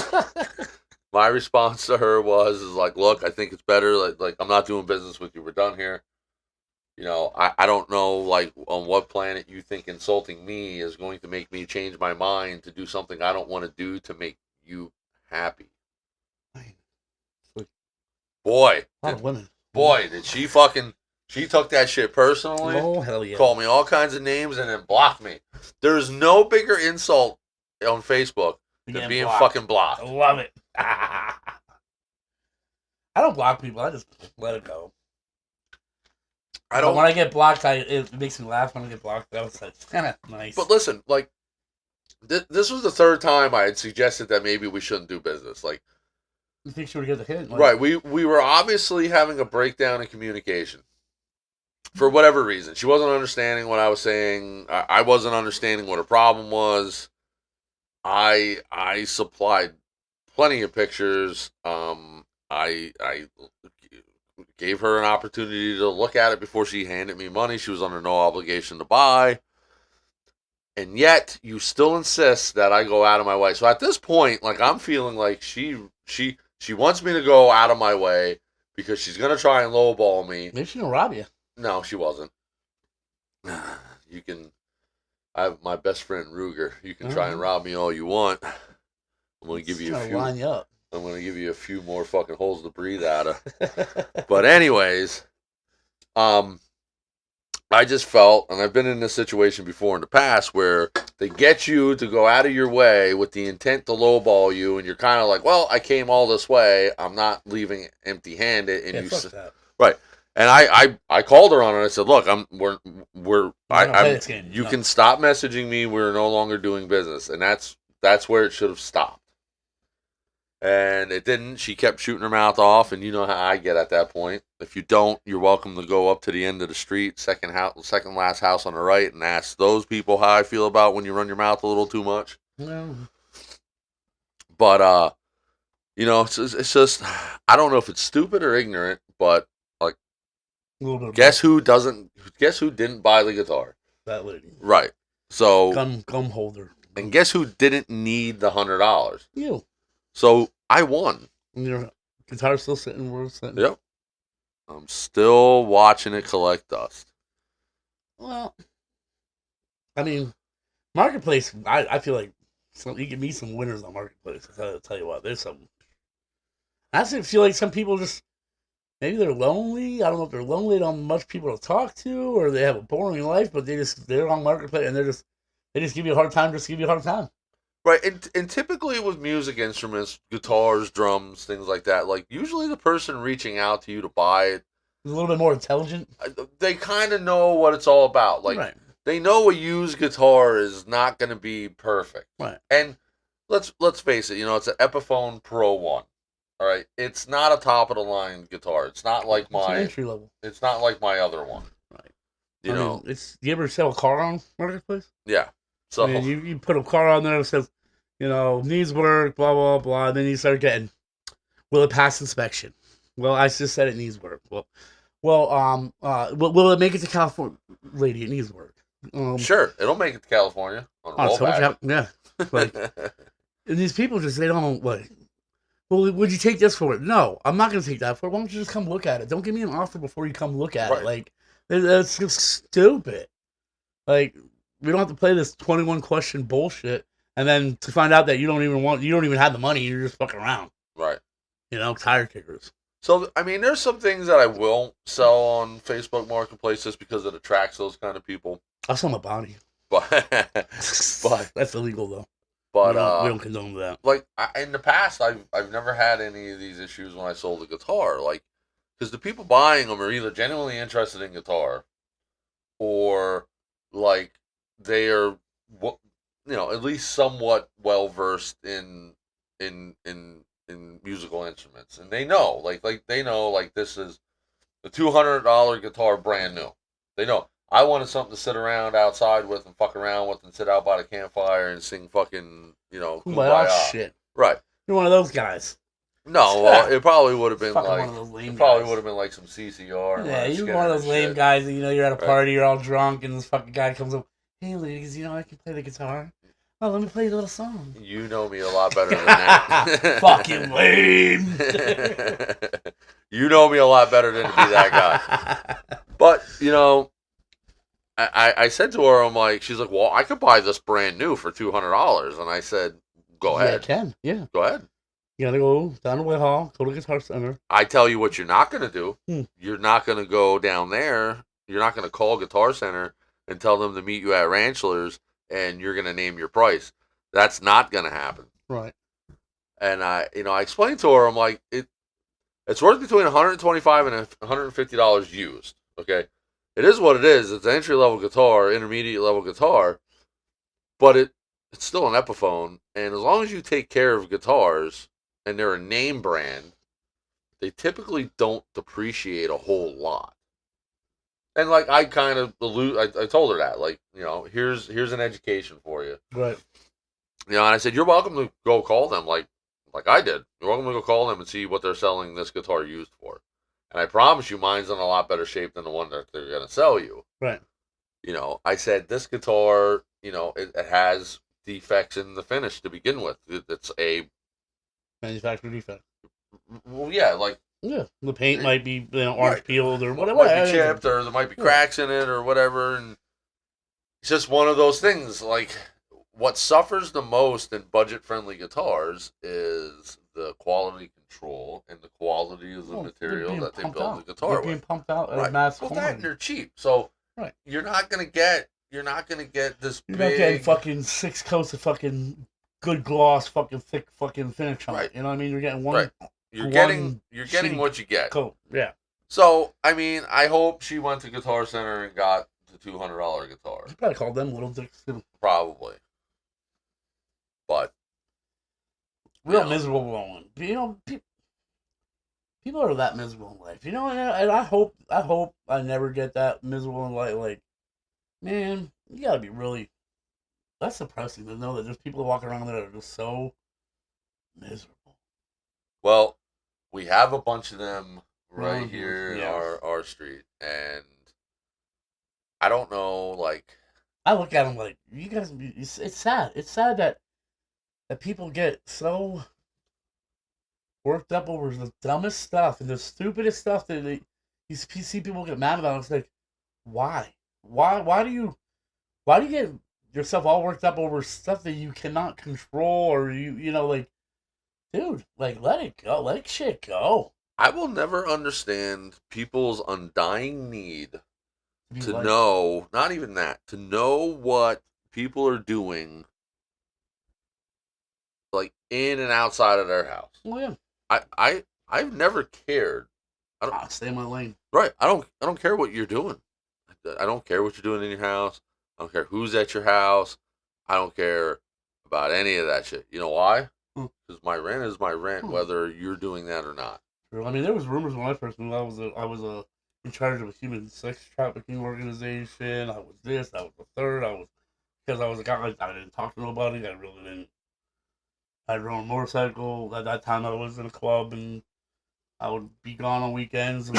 My response to her was like, look, I think it's better. Like I'm not doing business with you. We're done here. I don't know like on what planet you think insulting me is going to make me change my mind to do something I don't want to do to make you happy. Boy, A lot of women. did she took that shit personally. Oh hell yeah! Called me all kinds of names and then blocked me. There's no bigger insult on Facebook than being fucking blocked. I love it. I don't block people. I just let it go. I don't. But when I get blocked, it makes me laugh when I get blocked. That was kind of nice. But listen, like this was the third time I had suggested that maybe we shouldn't do business. Like, you think she would get the hint? Like, right? We were obviously having a breakdown in communication for whatever reason. She wasn't understanding what I was saying. I wasn't understanding what her problem was. I supplied plenty of pictures. I gave her an opportunity to look at it before she handed me money. She was under no obligation to buy. And yet, you still insist that I go out of my way. So at this point, like I'm feeling like she wants me to go out of my way because she's gonna try and lowball me. Maybe she's gonna rob you. No, she wasn't. You can. I have my best friend Ruger. You can try and rob me all you want. I'm gonna give you a few. Line you up. I'm gonna give you a few more fucking holes to breathe out of. But anyways, I just felt, and I've been in this situation before in the past, where they get you to go out of your way with the intent to lowball you, and you're kind of like, well, I came all this way. I'm not leaving empty-handed. And yeah, you fuck that. right. And I called her on it. I said, look, you can stop messaging me. We're no longer doing business. And that's where it should have stopped. And it didn't. She kept shooting her mouth off, and you know how I get at that point. If you don't, you're welcome to go up to the end of the street, second last house on the right, and ask those people how I feel about when you run your mouth a little too much. No. But it's just I don't know if it's stupid or ignorant, but like, guess who didn't buy the guitar? That lady. Right. So gum holder. And guess who didn't need the $100? You. So I won. And your guitar's still sitting where it's sitting. Yep. I'm still watching it collect dust. Well, I mean, Marketplace, I feel like you can meet some winners on Marketplace. I'll tell you what, there's some. I just feel like some people just, maybe they're lonely. I don't know if they're lonely, they don't have much people to talk to, or they have a boring life, but they're on Marketplace and they just give you a hard time just to give you a hard time. Right, and typically with music instruments, guitars, drums, things like that, like usually the person reaching out to you to buy it is a little bit more intelligent. They kind of know what it's all about. Like right. They know a used guitar is not going to be perfect. Right. And let's face it, it's an Epiphone Pro 1. All right, it's not a top of the line guitar. It's not like it's an entry level. It's not like my other one. Right. You know, you ever sell a car on Marketplace? Yeah. So you put a car on there that says, needs work, blah blah blah. And then you start getting, will it pass inspection? Well, I just said it needs work. Well, will it make it to California? Lady, it needs work. Sure, it'll make it to California. Yeah. Like, and these people just, they don't, Well, would you take this for it? No, I'm not going to take that for it. Why don't you just come look at it? Don't give me an offer before you come look at it. Right. Like, that's just stupid. Like, we don't have to play this 21 question bullshit, and then to find out that you don't even have the money. You're just fucking around. Right. Tire kickers. So, I mean, there's some things that I will sell on Facebook Marketplace just because it attracts those kind of people. I'll sell my body. But That's illegal though. But we don't condone that. Like in the past, I've never had any of these issues when I sold a guitar. Like, because the people buying them are either genuinely interested in guitar, or like they are, at least somewhat well versed in musical instruments, and they know, like they know, like this is the $200 guitar brand new. They know. I wanted something to sit around outside with and fuck around with and sit out by the campfire and sing fucking, Kumbaya shit. Right. You're one of those guys. No, well, it probably would have been Fucking like, one of those lame it probably guys. would have been like some CCR. Yeah, and you're one of those lame shit. guys that, you're at a party, you're all drunk, and this fucking guy comes up, hey ladies, I can play the guitar. Oh, let me play you a little song. You know me a lot better than that. Fucking lame. You know me a lot better than to be that guy. But, I said to her, I'm like, she's like, well, I could buy this brand new for $200. And I said, go ahead. Yeah, I can. Yeah. Go ahead. You gotta go down to Whitehall, go to Guitar Center. I tell you what you're not going to do. You're not going to go down there. You're not going to call Guitar Center and tell them to meet you at Ranchlers and you're going to name your price. That's not going to happen. Right. And I explained to her, I'm like, it's worth between $125 and $150 used. Okay. It is what it is. It's an entry-level guitar, intermediate-level guitar, but it's still an Epiphone. And as long as you take care of guitars, and they're a name brand, they typically don't depreciate a whole lot. And like I kind of I told her that, like, here's an education for you. Right. And I said, you're welcome to go call them, like I did. You're welcome to go call them and see what they're selling this guitar used for. And I promise you, mine's in a lot better shape than the one that they're going to sell you. Right. I said, this guitar, it has defects in the finish to begin with. It's a manufacturer defect. Well, yeah, like... Yeah, the paint might be orange peeled or whatever. It might be chipped, or there might be cracks in it or whatever. And it's just one of those things. Like, what suffers the most in budget-friendly guitars is the quality control and the quality of the material that they build the guitar with. They're being pumped out at right. mass Well, quantity. that and they're cheap, so right. You're not gonna get this. You're not getting fucking 6 coats of fucking good gloss, fucking thick fucking finish on it. You know what I mean? You're getting one. Right. You're getting what you get. Coat. Yeah. So I mean, I hope she went to Guitar Center and got the $200 guitar. You probably called them little dicks too. Probably. But real miserable one. People are that miserable in life. And I hope I never get that miserable in life. Like, man, you gotta be really. That's depressing to know that there's people walking around that are just so miserable. Well, we have a bunch of them right here in our street, and I don't know, like. I look at them like, you guys. It's sad. It's sad that people get so worked up over the dumbest stuff and the stupidest stuff that you see people get mad about. It's like, why? Why do you get yourself all worked up over stuff that you cannot control, or like, dude, like, let it go, let shit go. I will never understand people's undying need to know, not even that, to know what people are doing, like, in and outside of their house. Oh yeah. I've never cared. Stay in my lane. Right. I don't care what you're doing. I don't care what you're doing in your house. I don't care who's at your house. I don't care about any of that shit. You know why? Because my rent is my rent, whether you're doing that or not. True. I mean, there was rumors when I first moved. I was in charge of a human sex trafficking organization. I was this. I was the third. Because I was a guy. I didn't talk to nobody. I really didn't. I rode a motorcycle. At that time, I was in a club, and I would be gone on weekends. And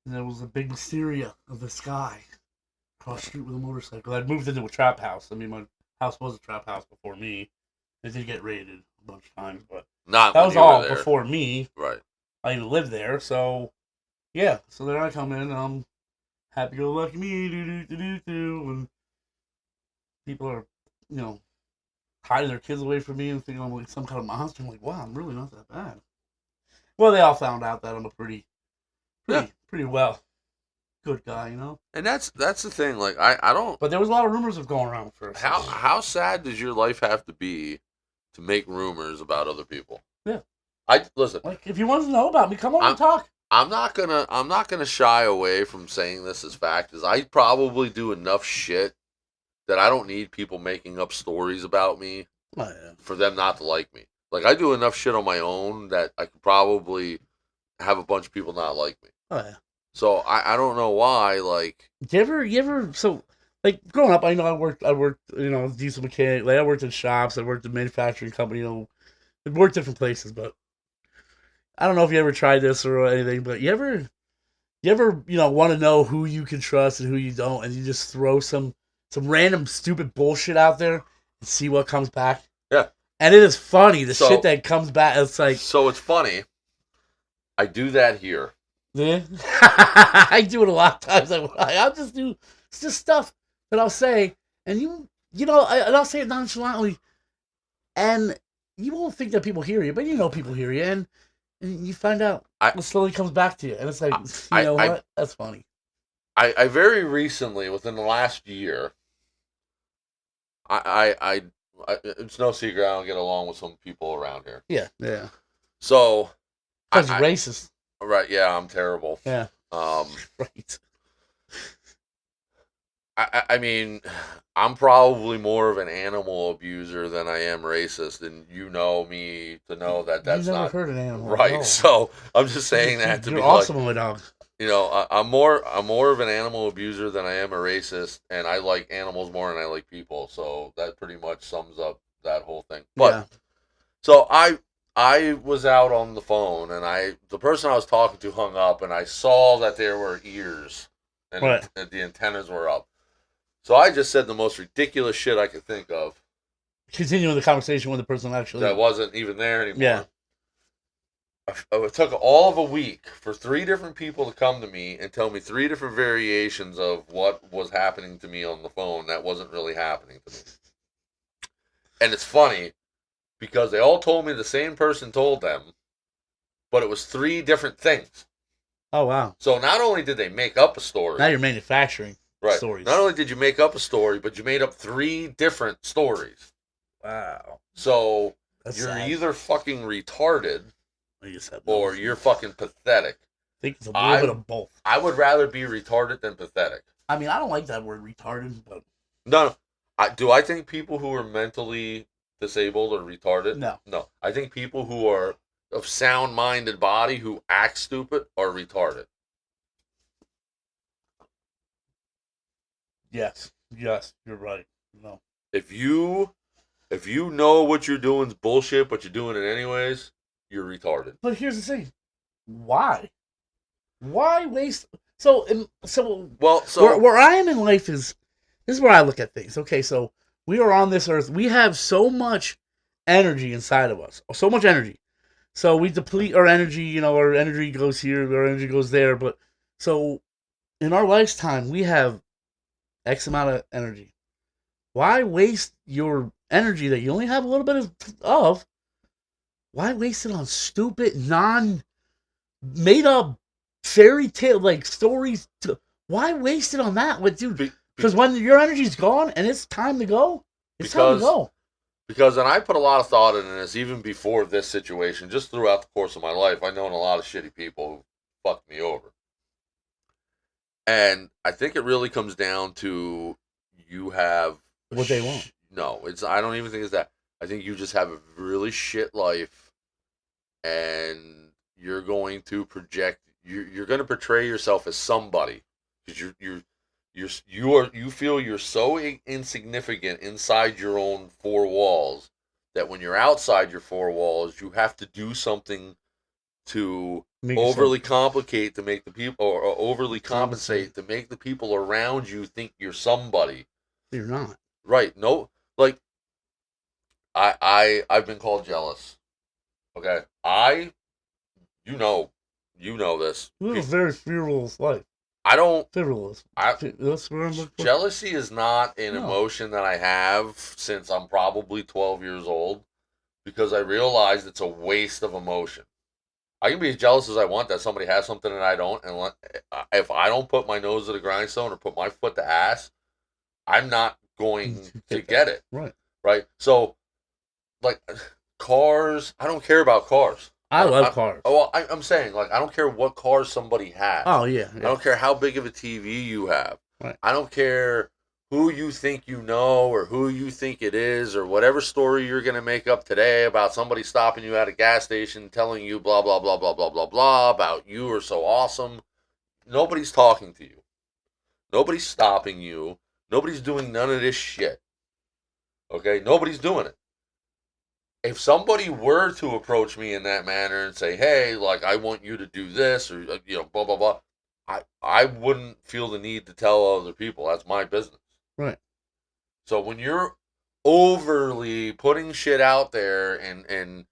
there was a big Mysteria of this guy across the street with a motorcycle. I'd moved into a trap house. I mean, my house was a trap house before me. It did get raided a bunch of times, but Not That when was you were all there. before me. Right. I didn't live there, so yeah. So then I come in, happy go lucky me, and people are, you know, hiding their kids away from me and thinking I'm like some kind of monster. I'm like, wow, I'm really not that bad. Well, they all found out that I'm a Yeah. pretty well good guy, you know. And that's the thing. Like I don't. But there was a lot of rumors of going around first. How sad does your life have to be to make rumors about other people? Yeah. I listen. Like, if you want to know about me, come over and talk. I'm not gonna shy away from saying this as fact. Is I probably do enough shit that I don't need people making up stories about me Oh, yeah. for them not to like me. Like I do enough shit on my own that I could probably have a bunch of people not like me. Oh, yeah. So I don't know why. Like You ever, so, like, growing up, I worked, you know, diesel mechanic. Like, I worked in shops, I worked in manufacturing company, you know, I worked different places, but I don't know if you ever tried this or anything, but you ever, you know, want to know who you can trust and who you don't, and you just throw some random stupid bullshit out there and see what comes back? Yeah. And it is funny, the So- shit that comes back. It's like, so it's funny. I do that here. yeah. I do it a lot of times. I'll just do, it's just stuff that I'll say, and you know, and I'll say it nonchalantly, and you won't think that people hear you, but you know people hear you, and you find out it slowly comes back to you, and it's like, you know what? That's funny. I very recently, within the last year, I it's no secret I don't get along with some people around here. Yeah, yeah. So, Because you're racist. Right? Yeah, I'm terrible. Yeah. Right. I mean, I'm probably more of an animal abuser than I am racist, and you know me to know that that's You've never not heard an animal, right. no. So I'm just saying that to You're be awesome, like, my dog. you know, I'm more of an animal abuser than I am a racist, and I like animals more than I like people. So that pretty much sums up that whole thing. But Yeah. so I was out on the phone, and the person I was talking to hung up, and I saw that there were ears, and Right. the antennas were up. So I just said the most ridiculous shit I could think of Continuing the conversation with the person actually. that wasn't even there anymore. Yeah. It took all of a week for 3 different people to come to me and tell me 3 different variations of what was happening to me on the phone that wasn't really happening to me. And it's funny because they all told me the same person told them, but it was 3 different things. Oh, wow. So not only did they make up a story. Now you're manufacturing stories. Not only did you make up a story, but you made up 3 different stories. Wow. So That's you're sad. either fucking retarded or you're fucking fucking pathetic. I think it's a little bit of both. I would rather be retarded than pathetic. I mean, I don't like that word retarded, but No. Do I think people who are mentally disabled are retarded? No. No. I think people who are of sound-minded body who act stupid are retarded. yes, you're right. No. If you know what you're doing is bullshit, but you're doing it anyways, you're retarded. But here's the thing. Why? Why waste? So where I am in life this is where I look at things. Okay, so we are on this earth. We have so much energy inside of us. So much energy. So we deplete our energy, you know, our energy goes here, our energy goes there. But so in our lifetime, we have X amount of energy. Why waste your energy that you only have a little bit of? Why waste it on stupid, made up fairy tale like stories? Why waste it on that? What, dude? Because when your energy's gone and it's time to go, it's time to go. Because, and I put a lot of thought into this even before this situation, just throughout the course of my life. I've known a lot of shitty people who fucked me over. And I think it really comes down to you have what they want. No, I don't even think it's that. I think you just have a really shit life, and you're going to project. You're going to portray yourself as somebody because you feel you're so insignificant inside your own 4 walls that when you're outside your 4 walls, you have to do something to overly complicate to make the people, or overly compensate to make the people around you think you're somebody. You're not. Right. No, like I've been called jealous Okay, you know, you know this. You live a very frivolous life. I don't. Frivolous. I That's what I'm looking for. Jealousy is not an No. emotion that I have since I'm probably 12 years old because I realized it's a waste of emotion. I can be as jealous as I want that somebody has something and I don't, and if I don't put my nose to the grindstone or put my foot to ass, I'm not going to get it. Right. Right. So, like, cars, I don't care about cars. I love cars. Well, I'm saying, like, I don't care what car somebody has. Oh, yeah. I don't care how big of a TV you have. Right. I don't care who you think you know or who you think it is or whatever story you're going to make up today about somebody stopping you at a gas station telling you blah, blah, blah, blah, blah, blah, blah about you are so awesome. Nobody's talking to you. Nobody's stopping you. Nobody's doing none of this shit. Okay? Nobody's doing it. If somebody were to approach me in that manner and say, hey, like, I want you to do this or, blah, blah, blah, I wouldn't feel the need to tell other people. That's my business. Right. So when you're overly putting shit out there and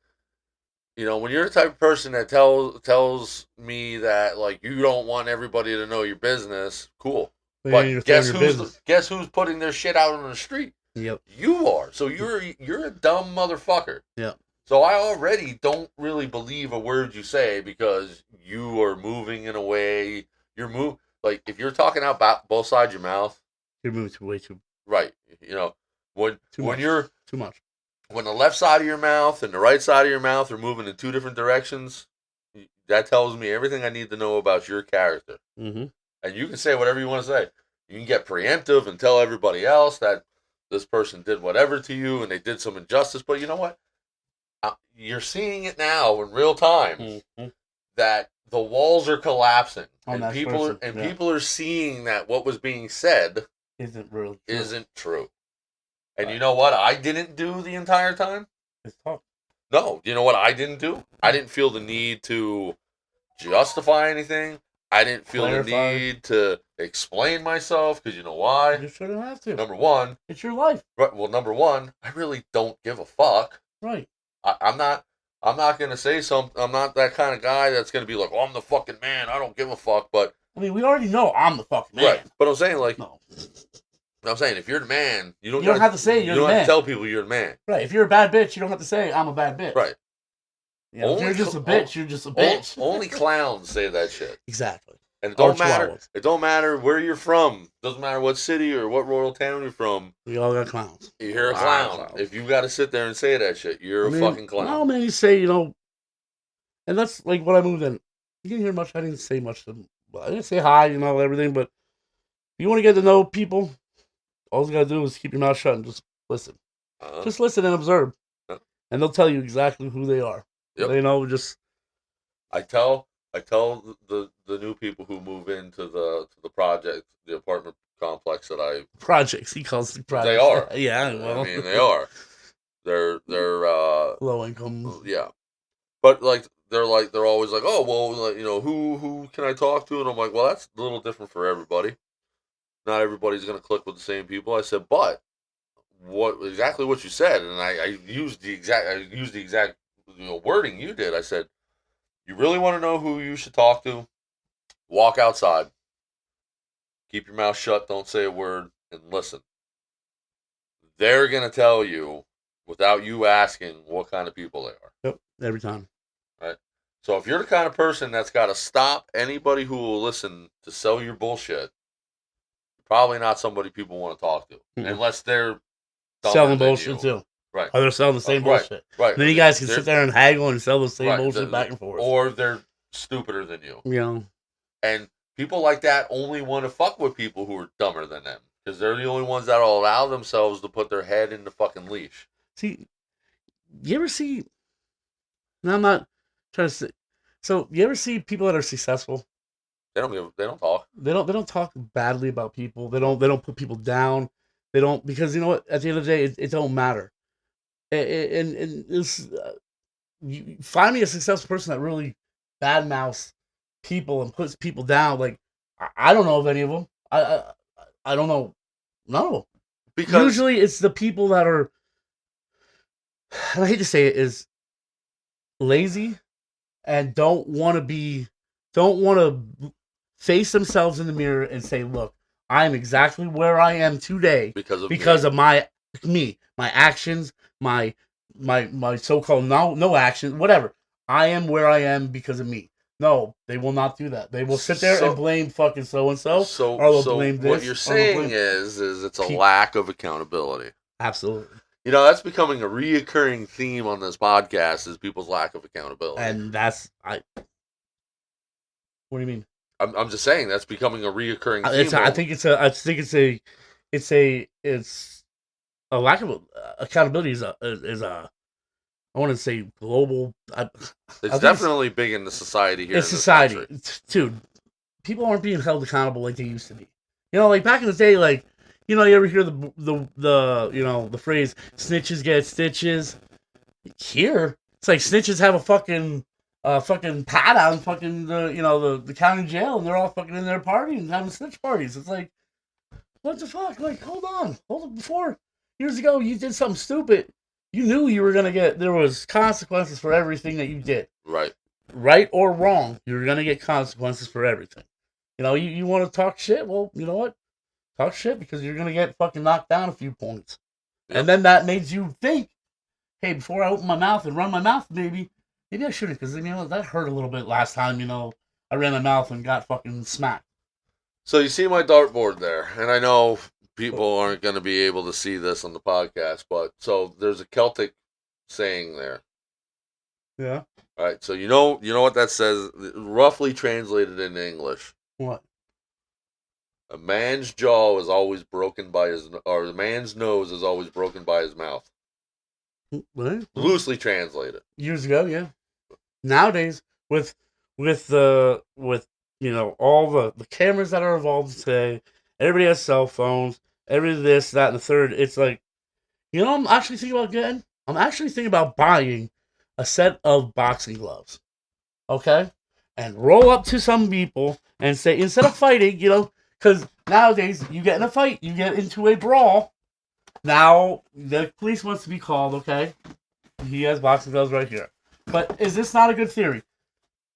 when you're the type of person that tells me that, like, you don't want everybody to know your business, cool. But guess who's putting their shit out on the street? Yep. You are. So you're a dumb motherfucker. Yep. So I already don't really believe a word you say because you are moving in a way like if you're talking out both sides of your mouth, you're moving way too right. When too much. When the left side of your mouth and the right side of your mouth are moving in two different directions, that tells me everything I need to know about your character. Mm-hmm. And you can say whatever you want to say. You can get preemptive and tell everybody else that this person did whatever to you and they did some injustice. But you know what? You're seeing it now in real time that the walls are collapsing. And people are seeing that what was being said isn't true. And right. You know what I didn't do the entire time? It's tough. No. You know what I didn't do? I didn't feel the need to justify anything. I didn't feel the need to explain myself because you know why? You shouldn't have to. Number one, it's your life. Right. Well, number one, I really don't give a fuck. Right. I'm not gonna say something. I'm not that kind of guy that's gonna be like, "Oh, I'm the fucking man. I don't give a fuck." But I mean, we already know I'm the fucking man. Right. But I'm saying, like, no. I'm saying if you're the man, you don't have to say you're the man. You don't have to tell people you're the man. Right. If you're a bad bitch, you don't have to say I'm a bad bitch. Right. You know, if you're just a bitch, you're just a bitch. Only clowns say that shit. Exactly. And it don't matter. It don't matter where you're from. Doesn't matter what city or what rural town you're from. We all got clowns. You're a clown. If you got to sit there and say that shit, you're a fucking clown. No, man, you say, and that's like when I moved in. You didn't hear much. I didn't say much to them. I didn't say hi, everything. But if you want to get to know people, all you got to do is keep your mouth shut and just listen. Just listen and observe. And they'll tell you exactly who they are. Yep. I tell the new people who move into the project, the apartment complex that I projects. He calls them projects. They are. Yeah, well, I mean they are. They're low income. Yeah, but they're always like, oh well, who can I talk to? And I'm like, well, that's a little different for everybody. Not everybody's gonna click with the same people. I said, but exactly what you said, and I used the exact wording you did. I said, you really want to know who you should talk to? Walk outside. Keep your mouth shut. Don't say a word and listen. They're going to tell you without you asking what kind of people they are. Yep, every time. Right? So if you're the kind of person that's got to stop anybody who will listen to sell your bullshit, probably not somebody people want to talk to. Mm-hmm. Unless they're selling bullshit too. Right. Or they're selling the same bullshit. Right. And then you guys can sit there and haggle and sell the same bullshit back and forth. Or they're stupider than you. Yeah. And people like that only want to fuck with people who are dumber than them. Because they're the only ones that will allow themselves to put their head in the fucking leash. See, you ever see... No, I'm not trying to say... So, you ever see people that are successful? They don't talk. They don't talk badly about people. They don't put people down. They don't... Because, you know what? At the end of the day, it don't matter. And this, you find me a successful person that really badmouths people and puts people down. Like I don't know of any of them. I don't know. No, because usually it's the people that are. And I hate to say it is. lazy and don't want to face themselves in the mirror and say, "Look, I am exactly where I am today because of my actions, my so-called no action, whatever. I am where I am because of me." No, they will not do that. They will sit there and blame fucking so and so, or they'll blame what this. you're Or they'll saying blame is it's a Pe- lack of accountability. absolutely, You know, that's becoming a reoccurring theme on this podcast is people's lack of accountability. and that's I. What do you mean? I'm just saying that's becoming a reoccurring theme. I think it's a lack of accountability is a I want to say global. It's definitely big in the society here. In society, dude, people aren't being held accountable like they used to be. You know, like back in the day, like you ever hear the the phrase "snitches get stitches." Here, it's like snitches have a fucking pat on fucking the county jail, and they're all fucking in there partying, having snitch parties. It's like, what the fuck? Like, hold on. Before years ago, you did something stupid. You knew you were gonna get. There was consequences for everything that you did. Right or wrong, you're gonna get consequences for everything. You want to talk shit? Well, you know what? Talk shit because you're gonna get fucking knocked down a few points, and then that made you think, hey, before I open my mouth and run my mouth, maybe I shouldn't, because that hurt a little bit last time. I ran my mouth and got fucking smacked. So you see my dartboard there, and I know people aren't going to be able to see this on the podcast, but so there's a Celtic saying there. Yeah. All right. So you know what that says, roughly translated into English. What? A man's jaw is always broken by a man's nose is always broken by his mouth. What? Loosely translated. Years ago, yeah. Nowadays, with all the cameras that are involved today, everybody has cell phones, everybody this, that, and the third. It's like, I'm actually thinking about getting. I'm actually thinking about buying a set of boxing gloves. Okay, and roll up to some people and say, instead of fighting, because nowadays you get in a fight, you get into a brawl. Now the police wants to be called. Okay, he has boxing gloves right here. But is this not a good theory?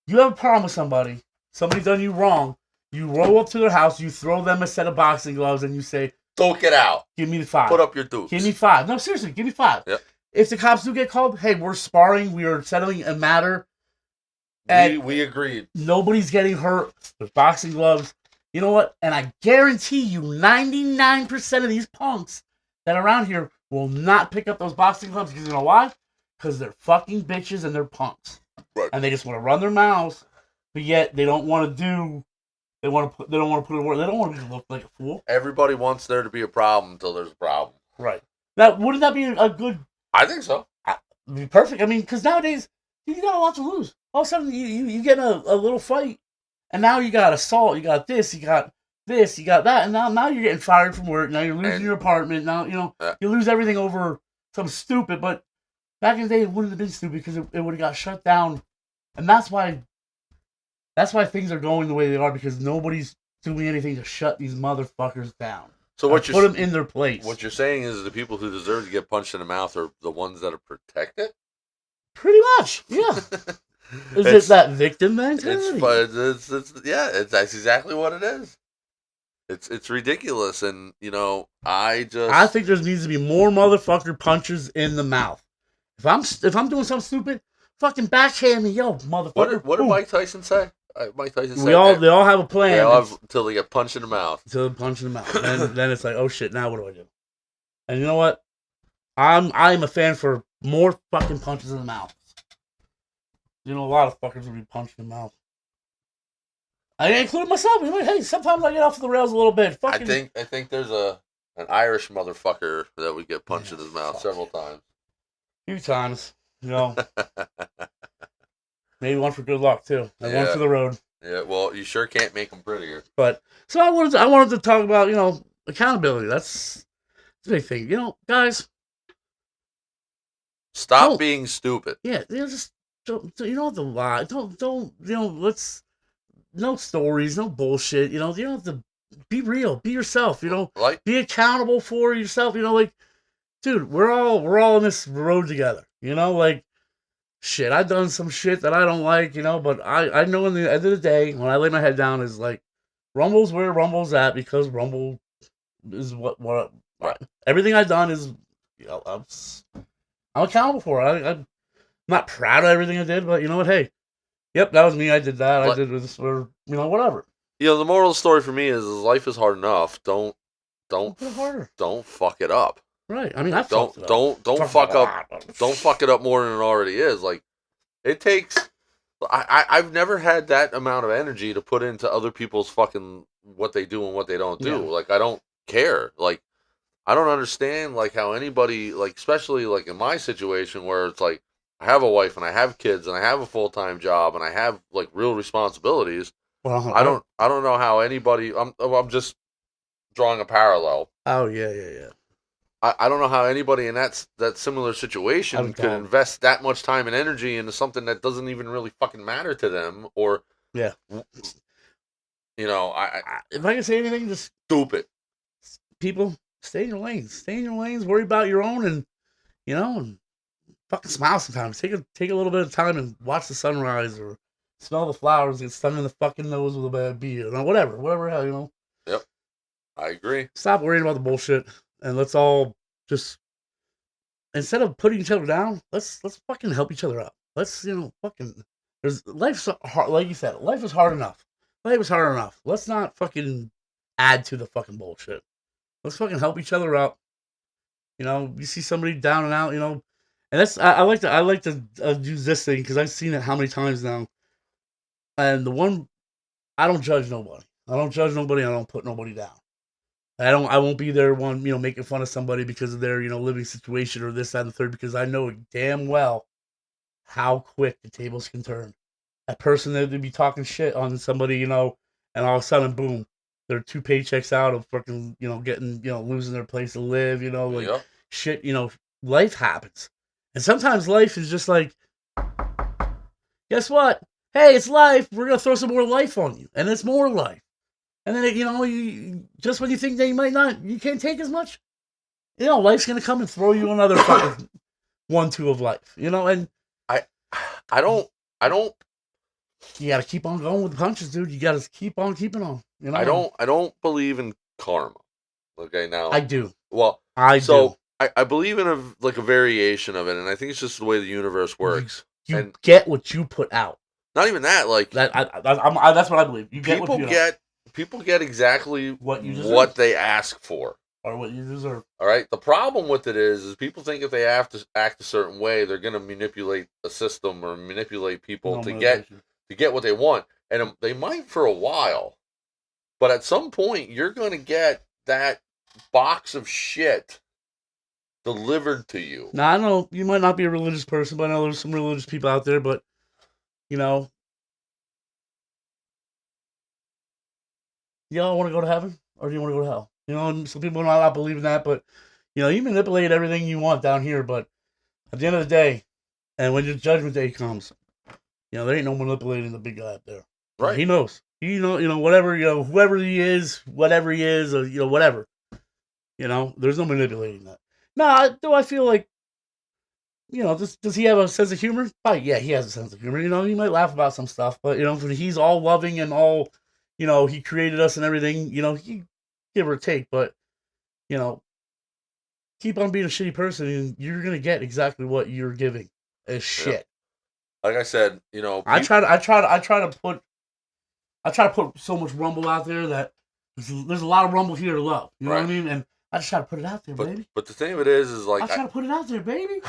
You have a problem with somebody done you wrong, you roll up to their house, you throw them a set of boxing gloves, and you say, "Duke it out. Give me the 5. Put up your dukes. Give me 5. No, seriously, give me 5. Yep. If the cops do get called, hey, we're sparring, we are settling a matter. We agreed. Nobody's getting hurt. There's boxing gloves. You know what? And I guarantee you 99% of these punks that are around here will not pick up those boxing gloves, because you know why? Because they're fucking bitches and they're punks. Right. And they just want to run their mouths, but yet they don't want to do. They don't want to put in work. They don't want to look like a fool. Everybody wants there to be a problem until there's a problem. Right. Now, wouldn't that be a good? I think so. It'd be perfect. I mean, because nowadays you got a lot to lose. All of a sudden, you get a little fight, and now you got assault. You got this. You got that, and now you're getting fired from work. Now you're losing your apartment. Now you lose everything over something stupid. But back in the day, it wouldn't have been stupid because it would have got shut down, and that's why things are going the way they are, because nobody's doing anything to shut these motherfuckers down. So put them in their place. What you're saying is the people who deserve to get punched in the mouth are the ones that are protected? Pretty much, yeah. Is it that victim mentality? That's exactly what it is. It's ridiculous, and I think there needs to be more motherfucker punches in the mouth. If I'm doing something stupid, fucking backhand me, yo, motherfucker. What did Mike Tyson say? Mike Tyson said they all have a plan. They all have until they get punched in the mouth. Until they punch in the mouth, and then it's like, oh shit, now what do I do? And you know what? I'm a fan for more fucking punches in the mouth. A lot of fuckers will be punched in the mouth. I include myself. Like, hey, sometimes I get off the rails a little bit. Fucking... I think there's an Irish motherfucker that would get punched in his mouth several times. A few times, Maybe one for good luck too, and one for the road. Yeah, well, you sure can't make them prettier. But so I wanted to talk about accountability. That's the big thing. Guys, stop being stupid. Yeah, just don't. You don't have to lie. Don't. Let's. No stories, no bullshit. You don't have to be real. Be yourself. Be accountable for yourself. Dude, we're all in this road together. shit, I've done some shit that I don't like, but I know in the end of the day, when I lay my head down, is like, Rumble's where Rumble's at because Rumble is what Right. everything I've done is, I'm accountable for it. I'm not proud of everything I did, but you know what? Hey, yep, that was me. I did that. I did this, or whatever. The moral of the story for me is life is hard enough. Don't Put it harder. don't fuck it up. Right. I mean, I Don't fucked it up. don't fuck up. Don't fuck it up more than it already is. Like, it takes. I've never had that amount of energy to put into other people's fucking what they do and what they don't do. Yeah. Like, I don't care. Like, I don't understand like how anybody, like, especially like in my situation where it's like I have a wife and I have kids and I have a full-time job and I have like real responsibilities. Well, I don't know how anybody. I'm just drawing a parallel. Oh yeah. I don't know how anybody in that similar situation could invest that much time and energy into something that doesn't even really fucking matter to them, or yeah. If I can say anything, just stupid. People, stay in your lanes. Stay in your lanes. Worry about your own, and and fucking smile sometimes. Take a little bit of time and watch the sunrise, or smell the flowers, get stung in the fucking nose with a bad bee, or whatever hell, Yep, I agree. Stop worrying about the bullshit, and let's all just, instead of putting each other down, let's fucking help each other out. Let's fucking. Life's hard, like you said. Life is hard enough. Life is hard enough. Let's not fucking add to the fucking bullshit. Let's fucking help each other out. You see somebody down and out, and that's I like to use this thing because I've seen it how many times now. And I don't judge nobody. I don't put nobody down. I won't be there one, making fun of somebody because of their, living situation or this, that, and the third, because I know damn well how quick the tables can turn. That person that would be talking shit on somebody, and all of a sudden, boom, they're 2 paychecks out of fucking, getting, losing their place to live, like Yep. shit, life happens. And sometimes life is just like, guess what? Hey, it's life. We're going to throw some more life on you. And it's more life. And then, you just when you think that you can't take as much, life's going to come and throw you another fucking 1-2 of life, and I don't. You got to keep on going with the punches, dude. You got to keep on keeping on. I don't believe in karma. Okay, now I do. Well, I do. I believe in a variation of it, and I think it's just the way the universe works. You get what you put out. Not even that, like that. That's what I believe. You get people get exactly what they ask for, or what you deserve. All right. The problem with it is people think if they have to act a certain way, they're going to manipulate a system or manipulate people to get what they want, and they might for a while, but at some point you're going to get that box of shit delivered to you. Now, I know you might not be a religious person, but I know there's some religious people out there, but y'all want to go to heaven or do you want to go to hell? And some people might not believe in that, but you manipulate everything you want down here, but at the end of the day, and when your judgment day comes, there ain't no manipulating the big guy up there. Right. He knows. Whatever, whoever he is, whatever he is, or whatever. There's no manipulating that. Do I feel like, does he have a sense of humor? Yeah, he has a sense of humor. He might laugh about some stuff, but, he's all loving and all, he created us and everything, he give or take, but, keep on being a shitty person and you're going to get exactly what you're giving as shit. Like I said, I try to put so much rumble out there that there's a lot of rumble here to love. You know what I mean? And I just try to put it out there, baby. But the thing of it is like I try to put it out there, baby.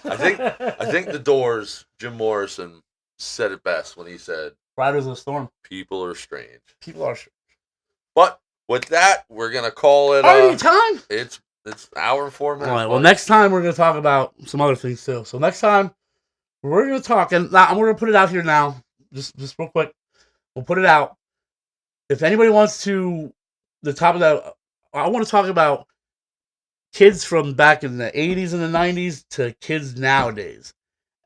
I think the Doors, Jim Morrison, said it best when he said, "Riders of the storm. People are strange. People are strange." But with that, we're gonna call it. Time. It's an hour and 4 minutes. All right. Well, next time we're gonna talk about some other things too. So next time we're gonna talk, and we're gonna put it out here now. Just real quick, we'll put it out. If anybody wants to, the top of that. I want to talk about kids from back in the 80s and the 90s to kids nowadays.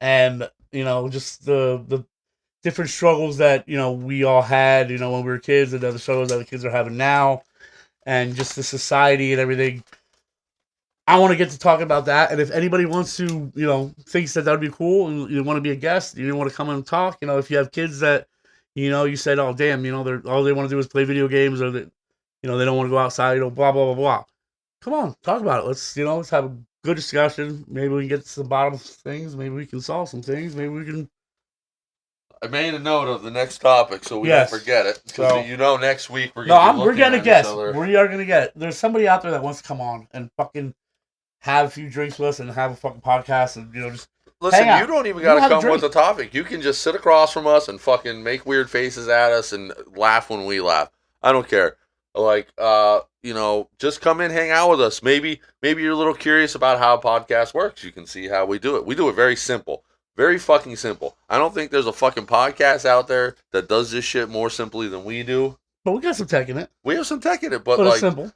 And, just the different struggles that, we all had, when we were kids and the struggles that the kids are having now. And just the society and everything. I want to get to talking about that. And if anybody wants to, thinks that would be cool and you want to be a guest, you want to come and talk, if you have kids that, you said, oh, damn, they're all they want to do is play video games or that, they don't want to go outside, blah, blah, blah, blah. Come on, talk about it. Let's have a good discussion. Maybe we can get to the bottom of things. Maybe we can solve some things. Maybe we can. I made a note of the next topic so we Yes. don't forget it. Because next week we're No, going to we're gonna at guess. each other. We are gonna get. There's somebody out there that wants to come on and fucking have a few drinks with us and have a fucking podcast and just Listen, hang out. you don't even You got don't have to a come with drink. the topic. You can just sit across from us and fucking make weird faces at us and laugh when we laugh. I don't care. Like, just come in, hang out with us. Maybe you're a little curious about how a podcast works. You can see how we do it. We do it very simple. Very fucking simple. I don't think there's a fucking podcast out there that does this shit more simply than we do. But we got some tech in it. We have some tech in it, but But like it's simple.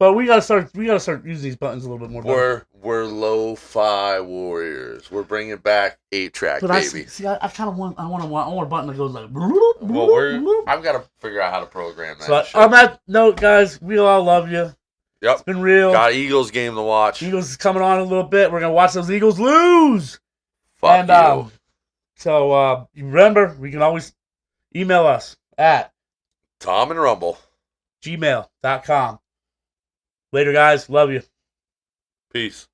But we gotta start using these buttons a little bit more. we're lo-fi warriors. We're bringing back 8-track, But baby. I kind of want a button that goes like. Well, I've got to figure out how to program that. So shit. on that note, guys, we all love you. Yep. It's been real. Got Eagles game to watch. Eagles is coming on in a little bit. We're gonna watch those Eagles lose. Fuck you. So remember, we can always email us at Tom and Rumble. gmail.com. Later, guys. Love you. Peace.